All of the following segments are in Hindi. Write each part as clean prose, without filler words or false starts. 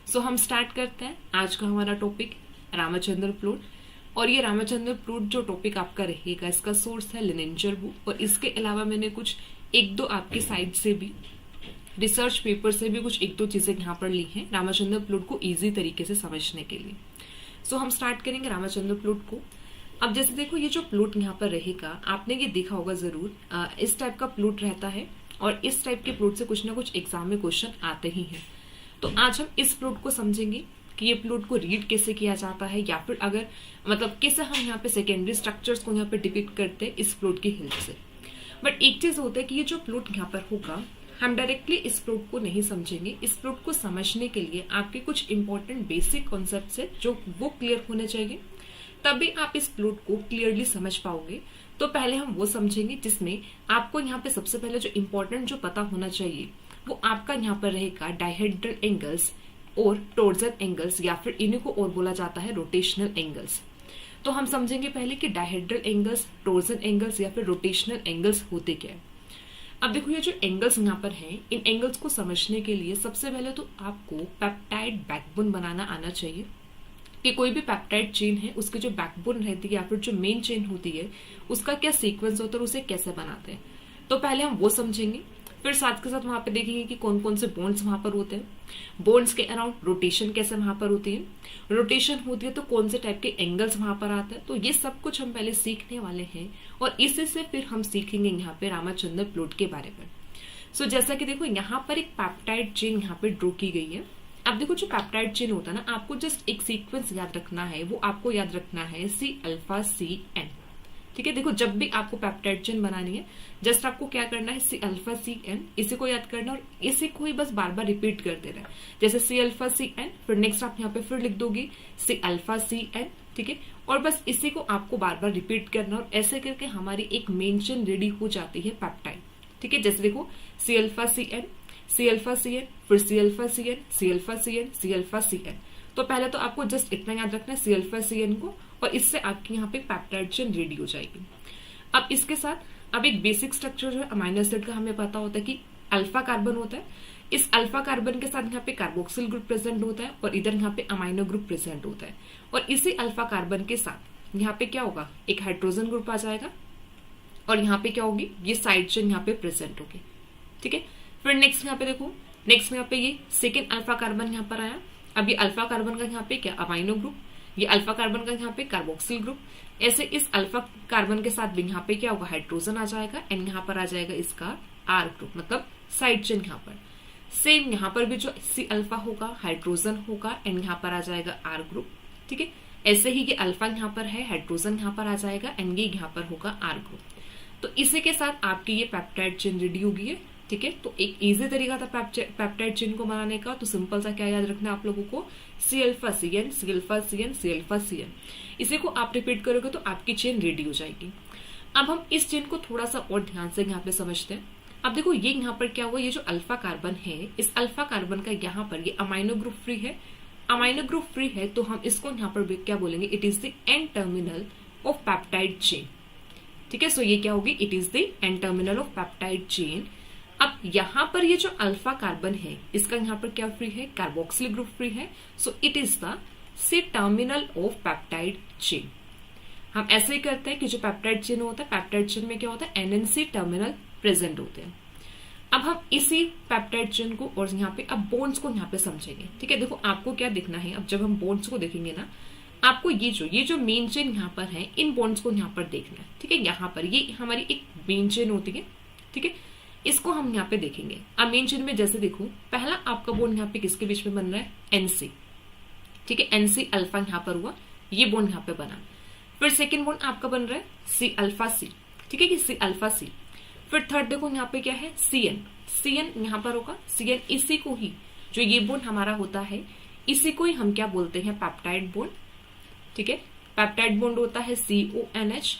सो हम स्टार्ट करते हैं। आज का हमारा टॉपिक रामचंद्र प्लॉट, और ये रामचंद्र प्लॉट जो टॉपिक आपका रहेगा इसका सोर्स है लिनेंजर बुक, और इसके अलावा मैंने कुछ एक दो आपकी साइट से भी रिसर्च पेपर से भी कुछ एक दो चीजें यहाँ पर ली हैं रामचंद्र प्लॉट को इजी तरीके से समझने के लिए। सो हम स्टार्ट करेंगे रामचंद्र प्लॉट को। अब जैसे देखो ये जो प्लॉट यहाँ पर रहेगा आपने ये देखा होगा जरूर, इस टाइप का प्लॉट रहता है और इस टाइप के प्लॉट से कुछ ना कुछ एग्जाम में क्वेश्चन आते ही हैं। तो आज हम इस प्लॉट को समझेंगे कि ये प्लॉट को रीड कैसे किया जाता है, या फिर अगर मतलब कैसे हम यहाँ पे सेकेंडरी स्ट्रक्चर्स को यहाँ पे डिपिक्ट करते हैं इस प्लॉट की हेल्प से। बट एक चीज होता है कि ये जो प्लॉट यहाँ पर होगा हम डायरेक्टली इस प्लॉट को नहीं समझेंगे। इस प्लॉट को समझने के लिए आपके कुछ इंपॉर्टेंट बेसिक कॉन्सेप्ट्स है जो वो क्लियर होने चाहिए, तभी आप इस प्लॉट को क्लियरली समझ पाओगे। तो पहले हम वो समझेंगे जिसमें आपको यहाँ पे सबसे पहले जो इम्पोर्टेंट जो पता होना चाहिए वो आपका यहाँ पर रहेगा डायहेड्रल एंगल्स और टॉर्जन एंगल्स, या फिर इन्हीं को और बोला जाता है रोटेशनल एंगल्स। तो हम समझेंगे पहले कि डायहेड्रल एंगल्स, टॉर्जन एंगल्स या फिर रोटेशनल एंगल्स होते क्या है। अब देखो ये जो एंगल्स यहाँ पर हैं, इन एंगल्स को समझने के लिए सबसे पहले तो आपको पेप्टाइड बैकबोन बनाना आना चाहिए कि कोई भी पेप्टाइड चेन है उसकी जो बैकबोन रहती है या फिर जो मेन चेन होती है उसका क्या सीक्वेंस होता है और उसे कैसे बनाते हैं। तो पहले हम वो समझेंगे, फिर साथ के साथ वहां पे देखेंगे कि कौन कौन से बॉन्ड्स वहां पर होते हैं, बॉन्ड्स के अराउंड रोटेशन कैसे वहां पर होती है, रोटेशन होती है तो कौन से टाइप के एंगल्स वहां पर आते हैं। तो ये सब कुछ हम पहले सीखने वाले हैं और इसी से फिर हम सीखेंगे यहाँ पे रामचंद्र प्लॉट के बारे में। सो जैसा कि देखो यहाँ पर एक पेप्टाइड चेन यहाँ पे ड्रॉ की गई है। अब देखो जो पेप्टाइड चेन होता है ना, आपको जस्ट एक सीक्वेंस याद रखना है, वो आपको याद रखना है C-alpha-C-N। ठीक है, देखो जब भी आपको पेप्टाइड चेन बनानी है जस्ट आपको क्या करना है C-alpha-C-N, इसी को याद करना और इसी को ही बस बार बार रिपीट कर देना है। जैसे C-alpha-C-N, फिर नेक्स्ट आप यहाँ पे फिर लिख दोगे C-alpha-C-N। ठीक है, और बस इसी को आपको बार बार रिपीट करना और ऐसे करके हमारी एक मेन चेन रेडी हो जाती है पेप्टाइड। ठीक है, जैसे देखो C-alpha-C-N, C-alpha-C-N, फिर C-alpha-C-N, C-alpha-C-N, C-alpha-C-N। तो पहले तो आपको जस्ट इतना याद रखना है C-alpha-C-N को, और इससे आपकी यहाँ पे पेप्टाइड चेन रेडी हो जाएगी। अब इसके साथ अब एक बेसिक स्ट्रक्चर जो है अमीनो एसिड का हमें पता होता है कि अल्फा कार्बन होता है। इस अल्फा कार्बन के साथ यहाँ पे कार्बोक्सिल ग्रुप प्रेजेंट होता है और इधर यहाँ पे अमीनो ग्रुप प्रेजेंट होता है, और इसी अल्फा कार्बन के साथ यहाँ पे क्या होगा, एक हाइड्रोजन ग्रुप आ जाएगा और यहाँ पे क्या होगी, ये साइड चेन यहाँ पे प्रेजेंट होगी। ठीक है, फिर नेक्स्ट यहाँ पे देखो, नेक्स्ट यहाँ पे ये सेकेंड अल्फा कार्बन यहाँ पर आया। अब ये अल्फा कार्बन का यहाँ पे क्या अमीनो ग्रुप, ये अल्फा कार्बन का यहाँ पे कार्बोक्सिल ग्रुप। ऐसे इस अल्फा कार्बन के साथ भी यहाँ पे क्या होगा, हाइड्रोजन आ जाएगा एंड यहाँ पर आ जाएगा इसका आर ग्रुप, मतलब साइड चेन यहाँ पर। सेम यहाँ पर भी जो सी अल्फा होगा हाइड्रोजन होगा एंड यहाँ पर आ जाएगा आर ग्रुप। ठीक है, ऐसे ही ये अल्फा यहाँ पर है, हाइड्रोजन यहाँ पर आ जाएगा एंड ये यहाँ पर होगा आर ग्रुप। तो इसी के साथ आपकी ये पेप्टाइड चेन रेडी होगी है। ठीक है, तो एक इजी तरीका था पेप्टाइड चेन को बनाने का, तो सिंपल सा क्या याद रखना है आप लोगों को, C-alpha-C-N, C-alpha-C-N, C-alpha-C-N। इसी को आप रिपीट करोगे तो आपकी चेन रेडी हो जाएगी। अब हम इस चेन को थोड़ा सा और ध्यान से यहाँ पे समझते हैं। अब देखो ये यहाँ पर क्या हुआ, ये जो अल्फा कार्बन है इस अल्फा कार्बन का यहाँ पर ये अमीनो ग्रुप फ्री है। अमीनो ग्रुप फ्री है तो हम इसको यहाँ पर क्या बोलेंगे, it is the end terminal of peptide chain. ठीक है, सो ये क्या होगी, it is the end terminal of peptide chain. अब यहाँ पर ये जो अल्फा कार्बन है इसका यहाँ पर क्या फ्री है, कार्बोक्सिल ग्रुप फ्री है। So it is the C terminal of peptide chain. हम ऐसे ही करते हैं कि जो पेप्टाइड चेन होता है, पेप्टाइड चेन में क्या होता है, NNC टर्मिनल प्रेजेंट होते हैं। अब हम इसी पेप्टाइड चेन को और यहाँ पे अब बॉन्ड्स को यहाँ पे समझेंगे। ठीक है, देखो आपको क्या देखना है, अब जब हम बॉन्ड्स को देखेंगे ना, आपको ये जो मेन चेन यहाँ पर है इन बॉन्ड्स को यहाँ पर देखना है। ठीक है, यहाँ पर ये हमारी एक मेन चेन होती है। ठीक है, इसको हम यहाँ पे देखेंगे। अब मेन चेन में जैसे देखो पहला आपका बॉन्ड यहाँ पे किसके बीच में बन रहा है, NC। ठीक है, NC अल्फा यहाँ पर हुआ, ये बॉन्ड यहाँ पे बना। फिर सेकेंड बॉन्ड आपका बन रहा है C-alpha-C। ठीक है कि C-alpha-C। फिर थर्ड देखो यहाँ पे क्या है, CN यहाँ पर होगा, CN इसी को ही जो ये बॉन्ड हमारा होता है इसी को ही हम क्या बोलते हैं, पेप्टाइड बॉन्ड। ठीक है, पेप्टाइड बॉन्ड होता है CONH।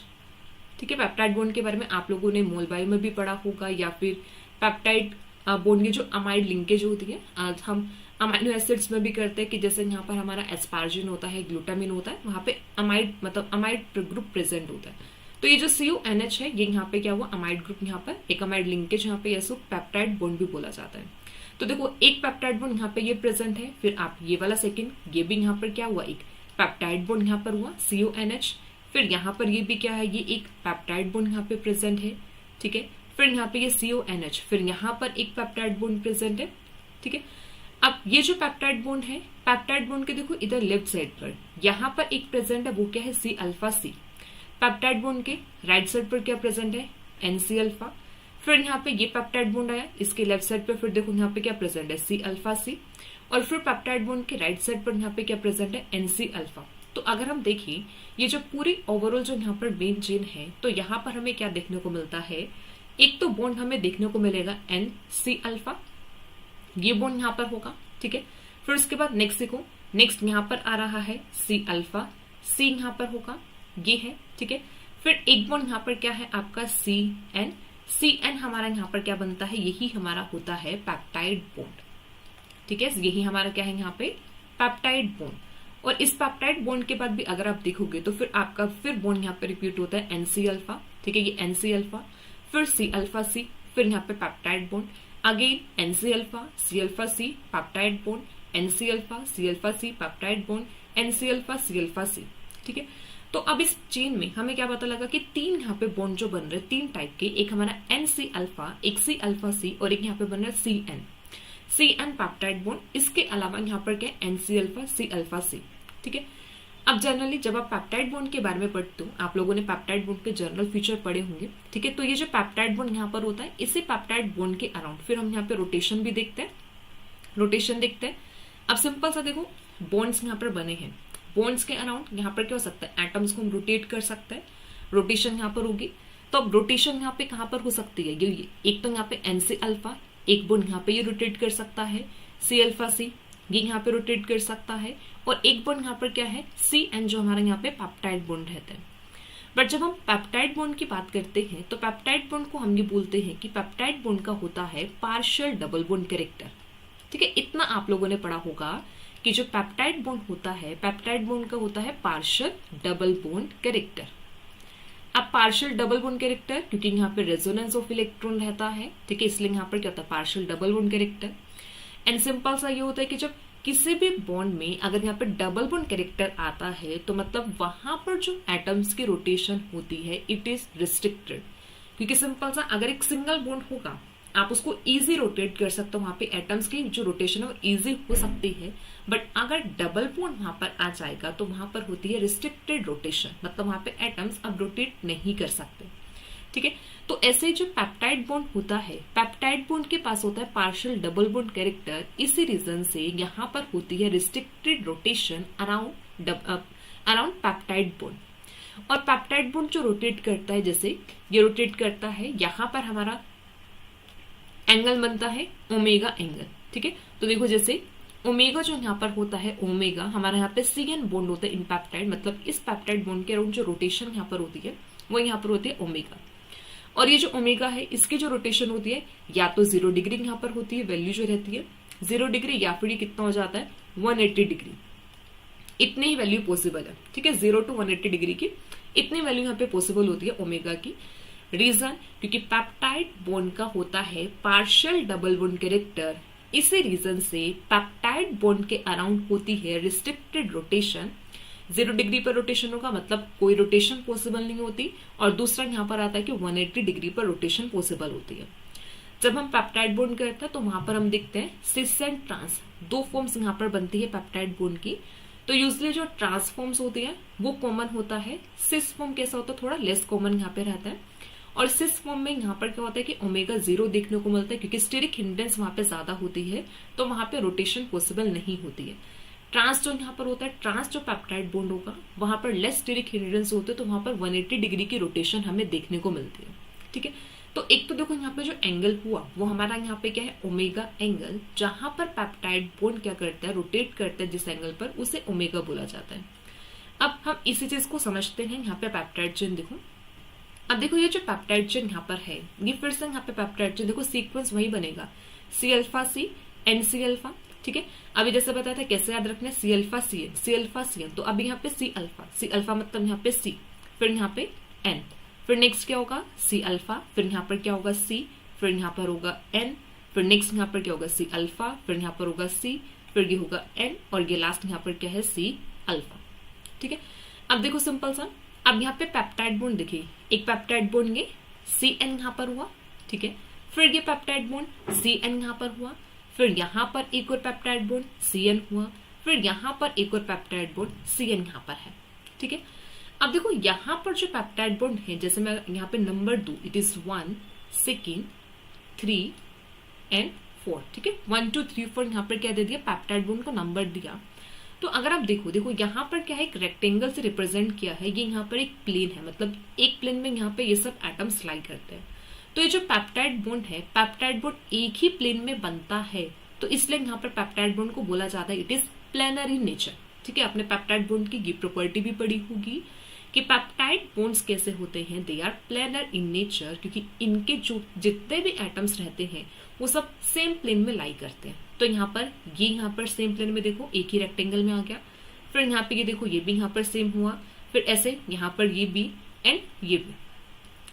ठीक है, पेप्टाइड बॉन्ड के बारे में आप लोगों ने मोल बायो में भी पढ़ा होगा, या फिर पेप्टाइड बॉन्ड की जो अमाइड लिंकेज होती है हम अमाइनो एसिड्स में भी करते हैं कि जैसे यहाँ पर हमारा एस्पार्जिन होता है, ग्लूटामिन होता है, वहां पे अमाइड मतलब अमाइड ग्रुप प्रेजेंट होता है। तो ये जो CONH है ये यहाँ पे क्या हुआ, अमाइड ग्रुप, यहाँ पर एक अमाइड लिंकेज यहाँ पे, पेप्टाइड बॉन्ड भी बोला जाता है। तो देखो एक पेप्टाइड बॉन्ड यहाँ पे ये प्रेजेंट है, फिर आप ये वाला सेकंड, ये भी यहाँ पर क्या हुआ, एक पेप्टाइड बॉन्ड यहाँ पर हुआ CONH, फिर यहाँ पर ये भी क्या है, ये एक पेप्टाइड बॉन्ड यहाँ पे प्रेजेंट है, ठीक है। फिर यहाँ पे ये CONH, फिर यहाँ पर एक पेप्टाइड बॉन्ड प्रेजेंट है, ठीक है। अब ये जो पेप्टाइड बॉन्ड है, पेप्टाइड बॉन्ड के देखो इधर लेफ्ट साइड पर यहाँ पर एक प्रेजेंट है, वो क्या है C alpha C। Peptide bond के राइट साइड पर क्या प्रेजेंट है, NC अल्फा। फिर यहाँ पे ये पेप्टाइड बॉन्ड आया, इसके लेफ्ट साइड पर फिर देखो यहाँ पे क्या प्रेजेंट है, C अल्फा C। और फिर पेप्टाइड बॉन्ड के राइट साइड पर यहाँ पे क्या प्रेजेंट है, NC अल्फा। तो अगर हम देखें ये जो पूरी ओवरऑल जो यहाँ पर मेन चेन है, तो यहाँ पर हमें क्या देखने को मिलता है, एक तो बॉन्ड हमें देखने को मिलेगा NC अल्फा, ये बॉन्ड यहाँ पर होगा, ठीक है। फिर उसके बाद नेक्स्ट देखो, नेक्स्ट यहाँ पर आ रहा है C अल्फा C यहाँ पर होगा, ये है, ठीक है। फिर एक बॉन्ड यहाँ पर क्या है आपका CN हमारा यहाँ पर क्या बनता है, यही हमारा होता है पेप्टाइड बॉन्ड, ठीक है। यही हमारा क्या है यहाँ पे पेप्टाइड बॉन्ड। और इस पेप्टाइड बॉन्ड के बाद भी अगर आप देखोगे तो फिर आपका फिर बॉन्ड यहाँ पे रिपीट होता है NC अल्फा, ठीक है, ये NC अल्फा, फिर C अल्फा C, फिर यहाँ पे peptide bond, again NC alpha C alpha C peptide bond, NC alpha C alpha C peptide bond, NC alpha C alpha C, ठीक है। तो अब इस चेन में हमें क्या पता लगा कि तीन यहाँ पे बॉन्ड जो बन रहे, तीन टाइप के, एक हमारा NC अल्फा, एक C अल्फा C और एक यहाँ पे बन रहा है CN पेप्टाइड बॉन्ड। इसके अलावा यहाँ पर क्या है NC alpha C alpha C, ठीक है। अब जनरली जब आप पेप्टाइड बॉन्ड के बारे में पढ़ते हो, आप लोगों ने पेप्टाइड बॉन्ड के जर्नल फीचर पढ़े होंगे, ठीक है। तो ये जो पेप्टाइड बॉन्ड यहाँ पर होता है, इसी पेप्टाइड बॉन्ड के अराउंड फिर हम यहाँ पे रोटेशन भी देखते हैं, रोटेशन देखते हैं। अब सिंपल सा देखो, बॉन्ड्स यहाँ पर बने हैं, बॉन्ड्स के अराउंड यहाँ पर क्या हो सकता है, एटम्स को हम रोटेट कर सकते हैं, रोटेशन यहाँ पर होगी। तो अब रोटेशन यहाँ पे कहाँ पर हो सकती है, ये एक तो यहाँ पे NC अल्फा, एक बॉन्ड यहाँ पे ये रोटेट कर सकता है, C अल्फा C, ये यहाँ पे रोटेट कर सकता है, और एक बॉन्ड यहाँ पर क्या है CN, जो हमारा यहाँ पे पेप्टाइड बॉन्ड रहता है। बट जब हम पेप्टाइड बॉन्ड की बात करते हैं तो पेप्टाइड बॉन्ड को हम ये बोलते हैं कि पेप्टाइड बॉन्ड का होता है पार्शियल डबल बॉन्ड कैरेक्टर, ठीक है। इतना आप लोगों ने पढ़ा होगा कि जो पेप्टाइड बॉन्ड होता है, पेप्टाइड बॉन्ड का होता है पार्शियल डबल बॉन्ड कैरेक्टर। अब पार्शियल डबल बॉन्ड कैरेक्टर, क्योंकि यहाँ पे रेजोनेंस ऑफ इलेक्ट्रॉन रहता है, ठीक है, इसलिए यहाँ पर क्या होता है partial double bond character. And simple सा ये होता है कि जब किसी भी बॉन्ड में अगर यहाँ पे डबल बॉन्ड कैरेक्टर आता है, तो मतलब वहां पर जो एटम्स की रोटेशन होती है इट इज रिस्ट्रिक्टेड, क्योंकि सिंपल सा अगर एक सिंगल बॉन्ड होगा आप उसको इजी रोटेट कर सकते हो, वहां पे एटम्स की जो रोटेशन है वो इजी हो सकती है। बट अगर डबल बॉन्ड वहां पर आ जाएगा तो वहां पर होती है रिस्ट्रिक्टेड रोटेशन, मतलब वहां पे एटम्स अब रोटेट नहीं कर सकते, ठीक है। तो ऐसे जो पेप्टाइड बॉन्ड होता है, पेप्टाइड बॉन्ड के पास होता है पार्शियल डबल बॉन्ड कैरेक्टर, इसी रीजन से यहाँ पर होती है restricted rotation around peptide bond. और पेप्टाइड बॉन्ड जो रोटेट करता है, जैसे ये रोटेट करता है, यहाँ पर हमारा एंगल बनता है ओमेगा एंगल, ठीक है। तो देखो जैसे ओमेगा जो यहाँ पर होता है, ओमेगा हमारा यहाँ पे CN बॉन्ड होता है इन पेप्टाइड, मतलब इस पेप्टाइड बॉन्ड के अराउंड जो रोटेशन यहाँ पर होती है वो यहाँ पर होती है ओमेगा। और ये जो ओमेगा है इसकी जो रोटेशन होती है या तो 0 डिग्री यहाँ पर होती है, वैल्यू जो रहती है 0 डिग्री, या फिर ये कितना हो जाता है 180 डिग्री, इतनी ही वैल्यू पॉसिबल है, ठीक है। 0 to 180 डिग्री की इतनी वैल्यू यहाँ पे पॉसिबल होती है ओमेगा की। रीजन, क्योंकि पेप्टाइड बॉन्ड का होता है पार्शियल डबल बॉन्ड कैरेक्टर, इसी रीजन से पेप्टाइड बॉन्ड के अराउंड होती है रिस्ट्रिक्टेड रोटेशन। 0 डिग्री पर रोटेशन होगा, मतलब कोई रोटेशन पॉसिबल नहीं होती, और दूसरा यहाँ पर आता है कि 180 डिग्री पर रोटेशन पॉसिबल होती है। जब हम पेप्टाइड बॉन्ड करते हैं तो वहां पर हम देखते हैं सिस एंड ट्रांस, दो फॉर्म्स यहाँ पर बनती है पेप्टाइड बॉन्ड की। तो यूजली जो ट्रांस फॉर्म्स होती है वो कॉमन होता है, सिस फॉर्म कैसा होता है थोड़ा लेस कॉमन यहाँ पे रहता है। और सिस फॉर्म में यहाँ पर क्या होता है कि ओमेगा 0 देखने को मिलता है, क्योंकि स्टेरिक हिंड्रेंस वहां पे ज्यादा होती है, तो वहां पे रोटेशन पॉसिबल नहीं होती है। ट्रांस जो यहाँ पर होता है, ट्रांस जो पेप्टाइड बॉन्ड होगा वहां पर लेस स्टेरिक हिंड्रेंस होते हैं, तो वहां पर 180 डिग्री की रोटेशन हमें देखने को मिलती है, ठीक है। तो एक तो देखो यहाँ पे जो एंगल हुआ वो हमारा यहाँ पे क्या है ओमेगा एंगल, जहां पर पेप्टाइड बॉन्ड क्या करता है रोटेट करता है जिस एंगल पर, उसे ओमेगा बोला जाता है। अब हम इसी चीज को समझते हैं, यहाँ पे पेप्टाइड चेन देखो। अब देखो ये जो पेप्टाइड चेन यहाँ पर है, ये फिर से यहाँ पे पेप्टाइड चेन देखो सीक्वेंस वही बनेगा, C alpha C NC alpha, ठीक है। अभी जैसे बताया था कैसे याद रखना है, C अल्फा CN, तो अभी यहाँ पे C अल्फा मतलब यहाँ पे C, फिर यहाँ पे N, फिर नेक्स्ट क्या होगा C अल्फा, फिर यहाँ पर क्या होगा C, फिर यहाँ पर होगा N, फिर नेक्स्ट यहाँ पर क्या होगा सी अल्फा, फिर यहाँ पर होगा सी, फिर ये होगा एन, और ये लास्ट यहाँ पर क्या है सी अल्फा। ठीक है, अब देखो सिंपल सा, अब यहाँ पे पेप्टाइड बॉन्ड देखिए, एक पेप्टाइड बॉन्ड ये सी एन यहाँ पर हुआ, ठीक है, फिर ये पेप्टाइड बॉन्ड सी एन यहाँ पर हुआ, फिर यहाँ पर एक और पेप्टाइड बॉन्ड सी एन हुआ, फिर यहाँ पर एक और पेप्टाइड बॉन्ड सी एन यहाँ पर है। ठीक है, अब देखो यहाँ पर जो पेप्टाइड बॉन्ड है, जैसे मैं यहाँ पे नंबर दू, इट इज 1 2 3 एंड 4। ठीक है, 1 2 3 4 यहाँ पर क्या दे दिया, पेप्टाइड बॉन्ड को नंबर दिया। तो अगर आप देखो यहाँ पर क्या है, एक रेक्टेंगल से रिप्रेजेंट किया है, ये यहाँ पर एक प्लेन है, मतलब एक प्लेन में यहाँ पे ये सब एटम्स लाई करते हैं। तो ये जो पेप्टाइड बॉन्ड है, पेप्टाइड बॉन्ड एक ही प्लेन में बनता है, तो इसलिए यहाँ पर पेप्टाइड बॉन्ड को बोला जाता है it is planar in nature. ठीक है, आपने पेप्टाइड बॉन्ड की ये प्रॉपर्टी भी पढ़ी होगी कि पेप्टाइड बॉन्ड्स कैसे होते हैं, they are planar in nature, क्योंकि इनके जो जितने भी एटम्स रहते हैं वो सब सेम प्लेन में लाई करते हैं। तो यहाँ पर सेम प्लेन में देखो एक ही रेक्टेंगल में आ गया, फिर यहाँ पे ये देखो ये भी यहाँ पर सेम हुआ, फिर ऐसे यहाँ पर ये भी एंड ये भी।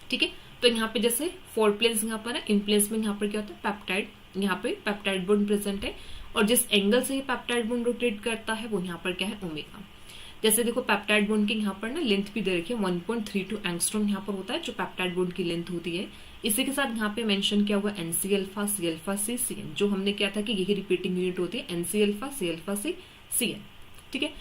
ठीक है, तो यहाँ पे जैसे 4 प्लेन्स यहाँ पर है, इन प्लेन्स में यहाँ पर क्या होता है, पेप्टाइड, यहाँ पे पेप्टाइड बॉन्ड प्रेजेंट है, और जिस एंगल से ये पेप्टाइड बॉन्ड रोटेट करता है वो यहाँ पर क्या है ओमेगा। जैसे देखो पेप्टाइड बॉन्ड की यहाँ पर ना लेंथ भी दे रखी है, 1.32 एंगस्ट्रॉम यहाँ पर होता है जो पेप्टाइड बॉन्ड की लेंथ होती है। इसी के साथ यहाँ पे मेंशन किया हुआ एनसी अल्फा, सी अल्फा, सी सी एन, जो हमने क्या था कि यही रिपीटिंग यूनिट होती है, N C alpha, C alpha, C N. ठीक है,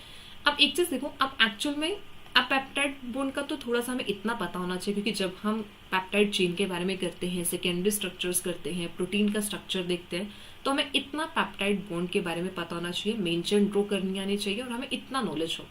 अब एक चीज देखो, अब एक्चुअल में अब पेप्टाइड बॉन्ड का तो थोड़ा सा हमें इतना पता होना चाहिए, क्योंकि जब हम पेप्टाइड चेन के बारे में करते हैं, सेकेंडरी स्ट्रक्चर्स करते हैं, प्रोटीन का स्ट्रक्चर देखते हैं, तो हमें इतना पेप्टाइड बॉन्ड के बारे में पता होना चाहिए, मेन चेन ड्रॉ करनी आनी चाहिए और हमें इतना नॉलेज हो।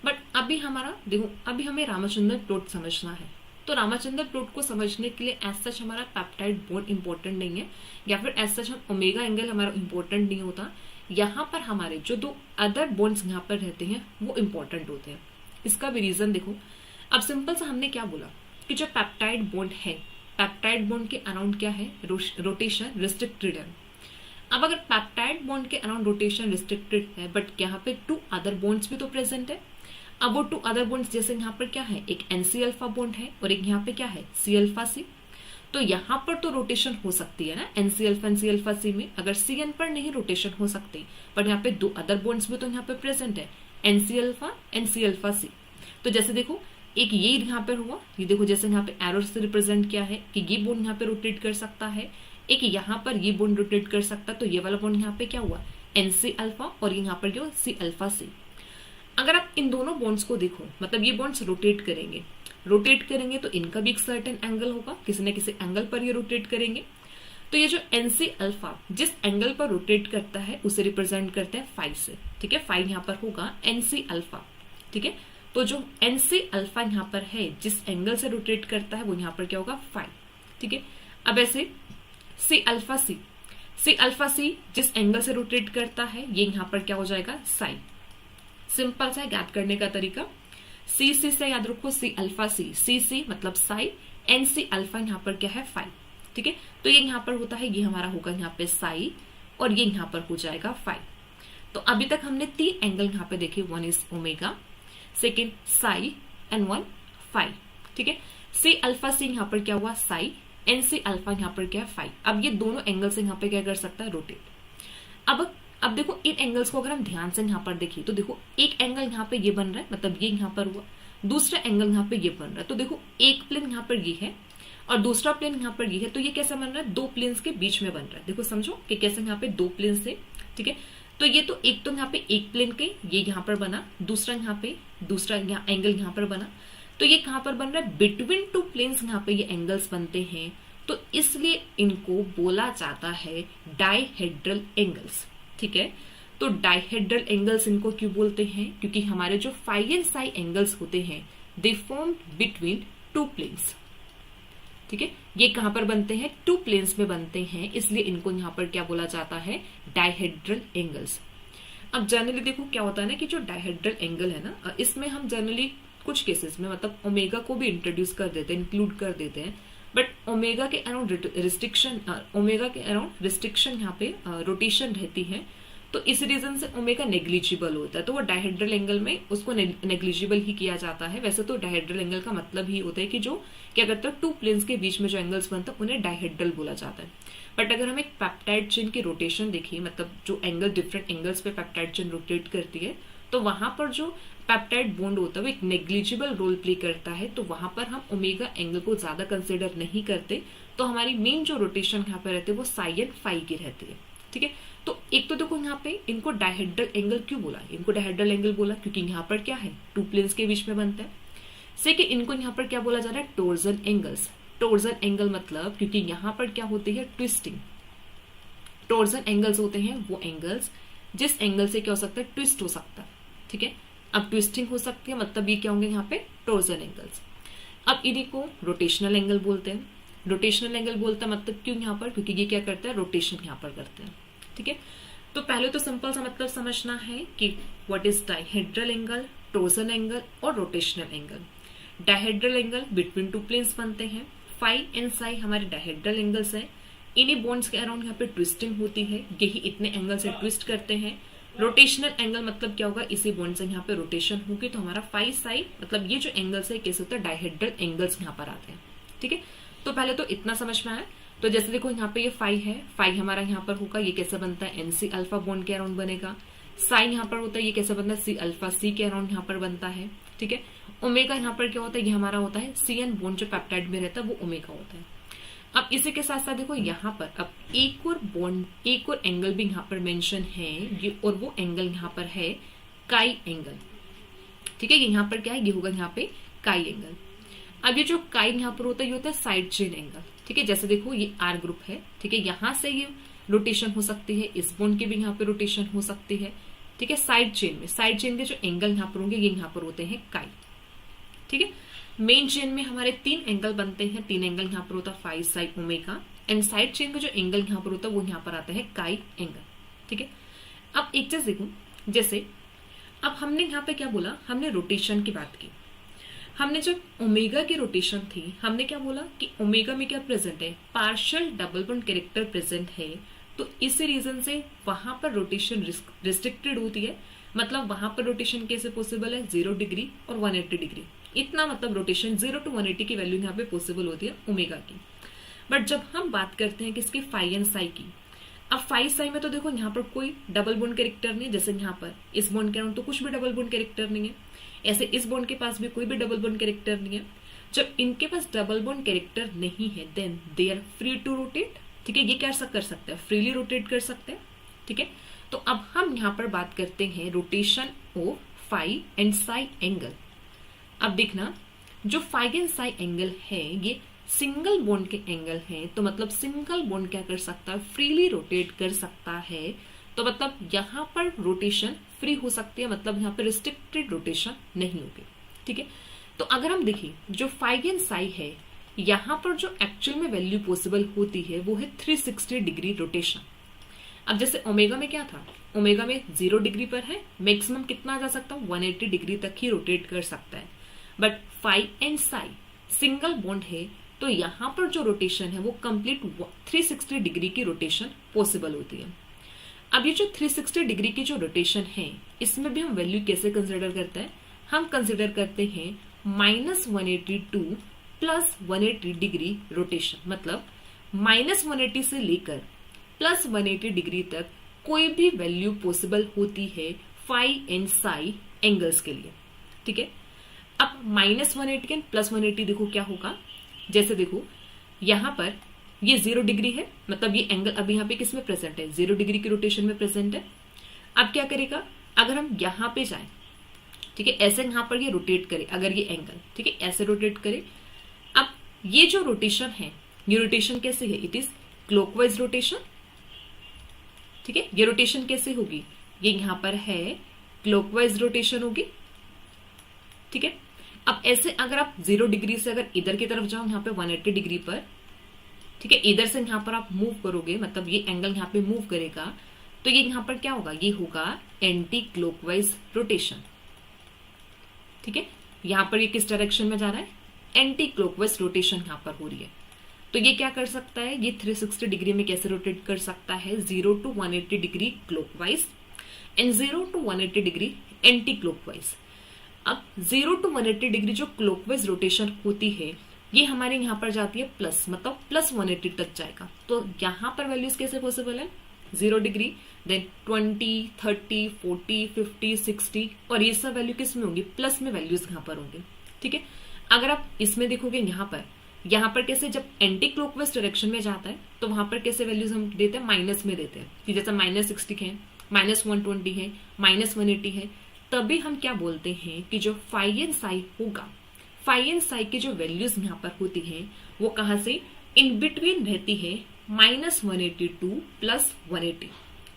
बट अभी हमारा देखो, अभी हमें रामचंद्रन प्लॉट समझना है, तो रामचंद्रन प्लॉट को समझने के लिए एज सच हमारा पेप्टाइड बॉन्ड इंपॉर्टेंट नहीं है, या फिर एज सच हम ओमेगा एंगल हमारा इंपॉर्टेंट नहीं होता। यहाँ पर हमारे जो 2 अदर बॉन्ड्स यहाँ पर रहते हैं वो इंपॉर्टेंट होते हैं। इसका भी रीजन देखो, अब सिंपल सा हमने क्या बोला कि जो पेप्टाइड बॉन्ड है, पेप्टाइड बॉन्ड के अराउंड क्या है, रोटेशन रिस्ट्रिक्टेड है। अब अगर पेप्टाइड बॉन्ड के अराउंड रोटेशन रिस्ट्रिक्टेड है, बट यहाँ पे 2 अदर बॉन्ड्स भी तो प्रेजेंट है। अब वो 2 अदर बॉन्ड्स जैसे यहाँ पर क्या है, एक एनसी अल्फा बॉन्ड है और एक यहाँ पे क्या है सी अल्फा सी, तो यहाँ पर तो रोटेशन हो सकती है ना एनसी अल्फा सी में, अगर सी एन पर नहीं रोटेशन हो सकती, पर यहाँ पे 2 अदर बॉन्ड्स भी तो यहाँ पे प्रेजेंट है, एनसी अल्फा सी। तो जैसे देखो एक ये यहाँ पर हुआ, ये देखो जैसे यहाँ पे एरो से रिप्रेजेंट किया है कि ये बॉन्ड यहाँ पे रोटेट कर सकता है, एक यहाँ पर ये बॉन्ड रोटेट कर सकता है, तो ये वाला बॉन्ड यहाँ पे क्या हुआ एनसी अल्फा, और यहाँ पर क्या सी अल्फा सी। अगर आप इन दोनों बॉन्ड्स को देखो, मतलब ये बॉन्ड्स रोटेट करेंगे तो इनका भी एक सर्टेन एंगल होगा, किसी न किसी एंगल पर ये रोटेट करेंगे। तो ये जो एनसी अल्फा जिस एंगल पर रोटेट करता है उसे रिप्रेजेंट करते हैं फाई से। ठीक है, फाई यहाँ पर होगा एनसी अल्फा। ठीक है, तो जो एनसी अल्फा यहाँ पर है जिस एंगल से रोटेट करता है वो यहाँ पर क्या होगा फाई। ठीक है, अब ऐसे सी अल्फा सी जिस एंगल से रोटेट करता है ये यहाँ पर क्या हो जाएगा साई। सिंपल सा याद करने का तरीका, सी से याद रखो सी अल्फा सी मतलब साई, एन सी अल्फा यहाँ पर क्या है फाई। ठीक है, तो ये यहाँ पर होता है, ये हमारा होगा यहाँ पे साई और ये यहाँ पर हो जाएगा फाई। तो अभी तक हमने 3 एंगल यहाँ पे देखे, 1 is omega, second psi and 1 phi. ठीक है, सी अल्फा सी यहाँ पर क्या हुआ साई, एन सी अल्फा यहाँ पर क्या है फाई। अब ये दोनों एंगल से यहाँ पे क्या कर सकता है रोटेट। अब देखो इन एंगल्स को अगर हम ध्यान से यहाँ पर देखिए तो देखो एक एंगल यहाँ पे ये बन रहा है, मतलब ये यहाँ पर हुआ, दूसरा एंगल यहाँ पे ये बन रहा है, तो देखो एक प्लेन यहाँ पर ये है और दूसरा प्लेन यहाँ पर ये है, तो ये कैसे बन रहा है 2 प्लेन्स के बीच में बन रहा है। देखो समझो कि कैसे यहाँ पे 2 प्लेन से। ठीक है, तो ये तो एक तो यहाँ पे एक प्लेन के ये यहाँ पर बना, दूसरा यहाँ पे दूसरा एंगल यहाँ पर बना, तो ये कहाँ पर बन रहा है बिटवीन 2 प्लेन्स यहाँ पे ये एंगल्स बनते हैं, तो इसलिए इनको बोला जाता है डाइहेड्रल एंगल्स। ठीक है, तो डाइहेड्रल एंगल्स इनको क्यों बोलते हैं, क्योंकि हमारे जो फाई एंड साई एंगल्स होते हैं दे फॉर्म बिटवीन 2 प्लेन्स। ठीक है, ये कहां पर बनते हैं 2 प्लेन्स में बनते हैं, इसलिए इनको यहां पर क्या बोला जाता है डाइहेड्रल एंगल्स। अब जनरली देखो क्या होता है ना कि जो डाइहेड्रल एंगल है ना, इसमें हम जनरली कुछ केसेस में मतलब ओमेगा को भी इंट्रोड्यूस कर देते हैं, इंक्लूड कर देते हैं, बट ओमेगा के अराउंड रिस्ट्रिक्शन यहाँ पे रोटेशन रहती है, तो इस रीजन से ओमेगा नेग्लिजिबल होता है, तो वो डायहेड्रल एंगल में उसको नेग्लिजिबल ही किया जाता है। वैसे तो डायहेड्रल एंगल का मतलब ही होता है कि जो क्या करते हैं, टू प्लेन्स के बीच में जो एंगल्स बनते हैं उन्हें डायहेड्रल बोला जाता है। बट अगर हम एक पेप्टाइड चेन की रोटेशन देखिए, मतलब जो एंगल डिफरेंट एंगल्स पे पेप्टाइड चेन रोटेट करती है, तो वहां पर जो पेप्टाइड बॉन्ड होता है वो एक नेग्लिजिबल रोल प्ले करता है, तो वहां पर हम ओमेगा एंगल को ज्यादा कंसिडर नहीं करते। तो हमारी मेन जो रोटेशन यहाँ पे रहती है वो साई एंड फाई की रहती है। ठीक है, तो एक तो देखो यहाँ पे इनको डायहेड्रल एंगल क्यों बोला, इनको डायहेड्रल एंगल बोला क्योंकि यहाँ पर क्या है, टू प्लेन्स के बीच में बनता है। सेकंड, इनको यहाँ पर क्या बोला जा रहा है, टोर्जन एंगल्स। टोर्जन एंगल मतलब क्योंकि यहाँ पर क्या होती है, ट्विस्टिंग। टोर्जन एंगल्स होते हैं वो एंगल्स जिस एंगल से क्या हो सकता है, ट्विस्ट हो सकता है। ठीक है, अब ट्विस्टिंग हो सकती है, मतलब ये क्या होंगे यहाँ पे, टोर्जन एंगल्स। अब इन्हीं को रोटेशनल एंगल बोलते हैं। रोटेशनल एंगल बोलता है मतलब क्यों यहाँ पर, क्योंकि ये क्या करता है, रोटेशन यहाँ पर करते हैं। ठीक है, तो पहले तो सिंपल सा मतलब समझना है कि what is dihedral angle, torsion angle और rotational angle. Dihedral angle between two planes बनते हैं, फाई एंड साई हमारे डायहेड्रल एंगल्स हैं। इन्हीं बॉन्ड्स के अराउंड यहाँ पे ट्विस्टिंग होती है, यही इतने एंगल से ट्विस्ट करते हैं। रोटेशनल एंगल मतलब क्या होगा, इसी बॉन्ड से यहाँ पे रोटेशन होगी, तो हमारा फाई साई मतलब ये जो एंगल्स है कैसे होता है, डायहेड्रल एंगल्स यहाँ पर आते हैं। ठीक है, तो पहले तो इतना समझ में आया। तो जैसे देखो यहाँ पे ये फाई है, फाई हमारा यहाँ पर होगा, ये कैसे बनता है, एनसी अल्फा बॉन्ड के अराउंड बनेगा। साइन यहाँ पर होता है, ये कैसे बनता है, सी अल्फा सी के अराउंड यहाँ पर बनता है। ठीक है, ओमेगा यहाँ पर क्या होता है, ये हमारा होता है सी एन बॉन्ड जो पेप्टाइड में रहता है वो ओमेगा होता है। अब इसी के साथ साथ देखो यहाँ पर अब एक और बॉन्ड, एक और एंगल भी यहाँ पर मेंशन है, ये और वो एंगल यहाँ पर है काई एंगल। ठीक है, यहाँ पर क्या है, ये होगा यहाँ पे काई एंगल। अब ये जो काई यहाँ पर होता है ये होता है साइड चेन एंगल। ठीक है, जैसे देखो ये आर ग्रुप है, ठीक है, यहां से ये रोटेशन हो सकती है, इस बॉन्ड की भी यहाँ पे रोटेशन हो सकती है। ठीक है, साइड चेन में, साइड चेन के जो एंगल यहाँ पर होंगे ये यहाँ पर होते हैं काई। ठीक है, मेन चेन में हमारे 3 एंगल बनते हैं, 3 एंगल यहाँ पर होता है phi psi omega, and side chain का जो एंगल यहाँ पर होता है वो यहाँ पर आता है काई एंगल। ठीक है, अब एक चीज देखो, जैसे अब हमने यहाँ पे क्या बोला, हमने रोटेशन की बात की। हमने जब ओमेगा की रोटेशन थी हमने क्या बोला कि ओमेगा में क्या प्रेजेंट है, partial double bond character present है, तो इस रीजन से वहां पर रोटेशन रिस्ट्रिक्टेड होती है। मतलब वहां पर रोटेशन कैसे पॉसिबल है, 0 डिग्री और 180 डिग्री, इतना मतलब रोटेशन 0 to 180 की वैल्यू यहाँ पे पॉसिबल होती है ओमेगा की। बट जब हम बात करते हैं किसकी, फाई एंड साई की, अब फाई साई में तो देखो यहाँ पर कोई डबल बॉन्ड कैरेक्टर नहीं, जैसे यहाँ पर इस बॉन्ड के अराउंड तो कुछ भी डबल बॉन्ड कैरेक्टर नहीं है, ऐसे इस बॉन्ड के पास भी कोई भी डबल बॉन्ड कैरेक्टर नहीं है। जब इनके पास डबल बॉन्ड कैरेक्टर नहीं है then they are free to rotate. ठीक है, ये क्या कर सकते हैं, फ्रीली रोटेट कर सकते हैं। ठीक है, तो अब हम यहाँ पर बात करते हैं rotation of phi and psi angle. अब देखना, जो फाई एंड साई एंगल है ये सिंगल बॉन्ड के एंगल है, तो मतलब सिंगल बॉन्ड क्या कर सकता है, फ्रीली रोटेट कर सकता है। तो मतलब यहाँ पर रोटेशन फ्री हो सकती है, मतलब यहाँ पर रिस्ट्रिक्टेड रोटेशन नहीं होगी। ठीक है, तो अगर हम देखें जो फाई एंड साई है, यहाँ पर जो एक्चुअल में वैल्यू पॉसिबल होती है वो है 360 डिग्री रोटेशन। अब जैसे ओमेगा में क्या था, ओमेगा में 0 डिग्री पर है, मैक्सिमम कितना आ जा सकता है, 180 डिग्री तक ही रोटेट कर सकता है। But phi and psi single bond है, तो यहाँ पर जो रोटेशन है वो कंप्लीट 360 डिग्री की रोटेशन पॉसिबल होती है। अब ये जो 360 डिग्री की जो रोटेशन है इसमें भी हम वैल्यू कैसे कंसिडर करते हैं, हम कंसिडर करते हैं -180 टू +180 डिग्री रोटेशन। मतलब -180 से लेकर +180 डिग्री तक कोई भी वैल्यू पॉसिबल होती है फाई एंड साई एंगल्स के लिए। ठीक है, अब -180 एंड +180 देखो क्या होगा, जैसे देखो यहां पर ये 0 डिग्री है, मतलब ये एंगल अब यहाँ पे किस में प्रेजेंट है, 0 डिग्री की रोटेशन में प्रेजेंट है। अब क्या करेगा, अगर हम यहाँ पे जाएं, ठीक है, ऐसे यहाँ पर ये रोटेट करे, अगर ये एंगल ठीक है ऐसे रोटेट करे। अब ये जो रोटेशन है ये रोटेशन कैसे है, इट इज क्लॉकवाइज रोटेशन। ठीक है, ये रोटेशन कैसे होगी, ये यहाँ पर है क्लॉकवाइज रोटेशन होगी। ठीक है, अब ऐसे अगर आप 0 डिग्री से अगर इधर की तरफ जाओ यहाँ पे 180 डिग्री पर, ठीक है, इधर से यहाँ पर आप मूव करोगे, मतलब ये एंगल यहाँ पे मूव करेगा, तो ये यहाँ पर क्या होगा, ये होगा एंटी क्लॉकवाइज रोटेशन। ठीक है, यहाँ पर ये किस डायरेक्शन में जा रहा है, एंटी क्लॉकवाइज रोटेशन यहाँ पर हो रही है। तो ये क्या कर सकता है, ये 360 डिग्री में कैसे रोटेट कर सकता है, 0 to 180 degree clockwise and 0 to 180 degree anti clockwise. अब 0 to 180 डिग्री जो क्लॉकवाइज रोटेशन होती है ये हमारे यहाँ पर जाती है प्लस, मतलब प्लस 180 तक जाएगा। तो यहाँ पर वैल्यूज कैसे पॉसिबल है, 0 डिग्री, देन 20, 30, 40, 50, 60 और ये सब वैल्यू किस में होंगी, प्लस में वैल्यूज यहाँ पर होंगे। ठीक है, अगर आप इसमें देखोगे यहाँ पर कैसे जब एंटी क्लॉकवाइज डायरेक्शन में जाता है तो वहां पर कैसे वैल्यूज हम देते हैं, माइनस में देते हैं कि जैसे -60 है, -120 है, -180 है, तभी हम क्या बोलते हैं कि जो फाई एंड साई होगा, फाई एंड साई की जो वैल्यूज यहाँ पर होती हैं वो कहां से इन बिटवीन रहती है -180 टू +180।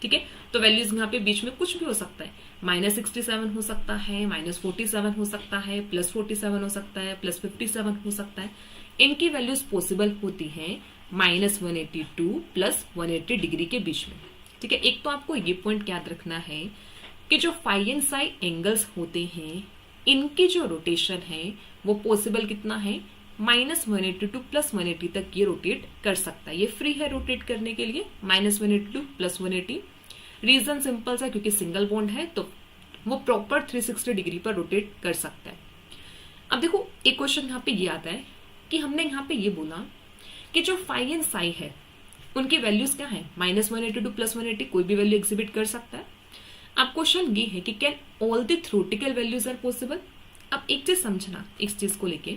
ठीक है, तो वैल्यूज यहाँ पे बीच में कुछ भी हो सकता है, -67 हो सकता है, -47 हो सकता है, +47 हो सकता है, +57 हो सकता है। इनकी वैल्यूज पॉसिबल होती हैं -180 टू +180 डिग्री के बीच में। ठीक है, एक तो आपको ये पॉइंट याद रखना है कि जो फाई एंड साई एंगल्स होते हैं इनकी जो रोटेशन है वो पॉसिबल कितना है, -180 टू +180 तक ये रोटेट कर सकता है। ये फ्री है रोटेट करने के लिए, -180 टू +180। रीजन सिंपल सा, क्योंकि सिंगल बॉन्ड है तो वो प्रॉपर 360 डिग्री पर रोटेट कर सकता है। अब देखो एक क्वेश्चन यहाँ पे ये आता है कि हमने यहाँ पे ये बोला कि जो फाई एंड साई है उनकी वैल्यूज क्या है, -180 टू +180 कोई भी वैल्यू एग्जिबिट कर सकता है। अब क्वेश्चन ये है कि can all the theoretical values are possible. अब एक चीज समझना, इस चीज को लेके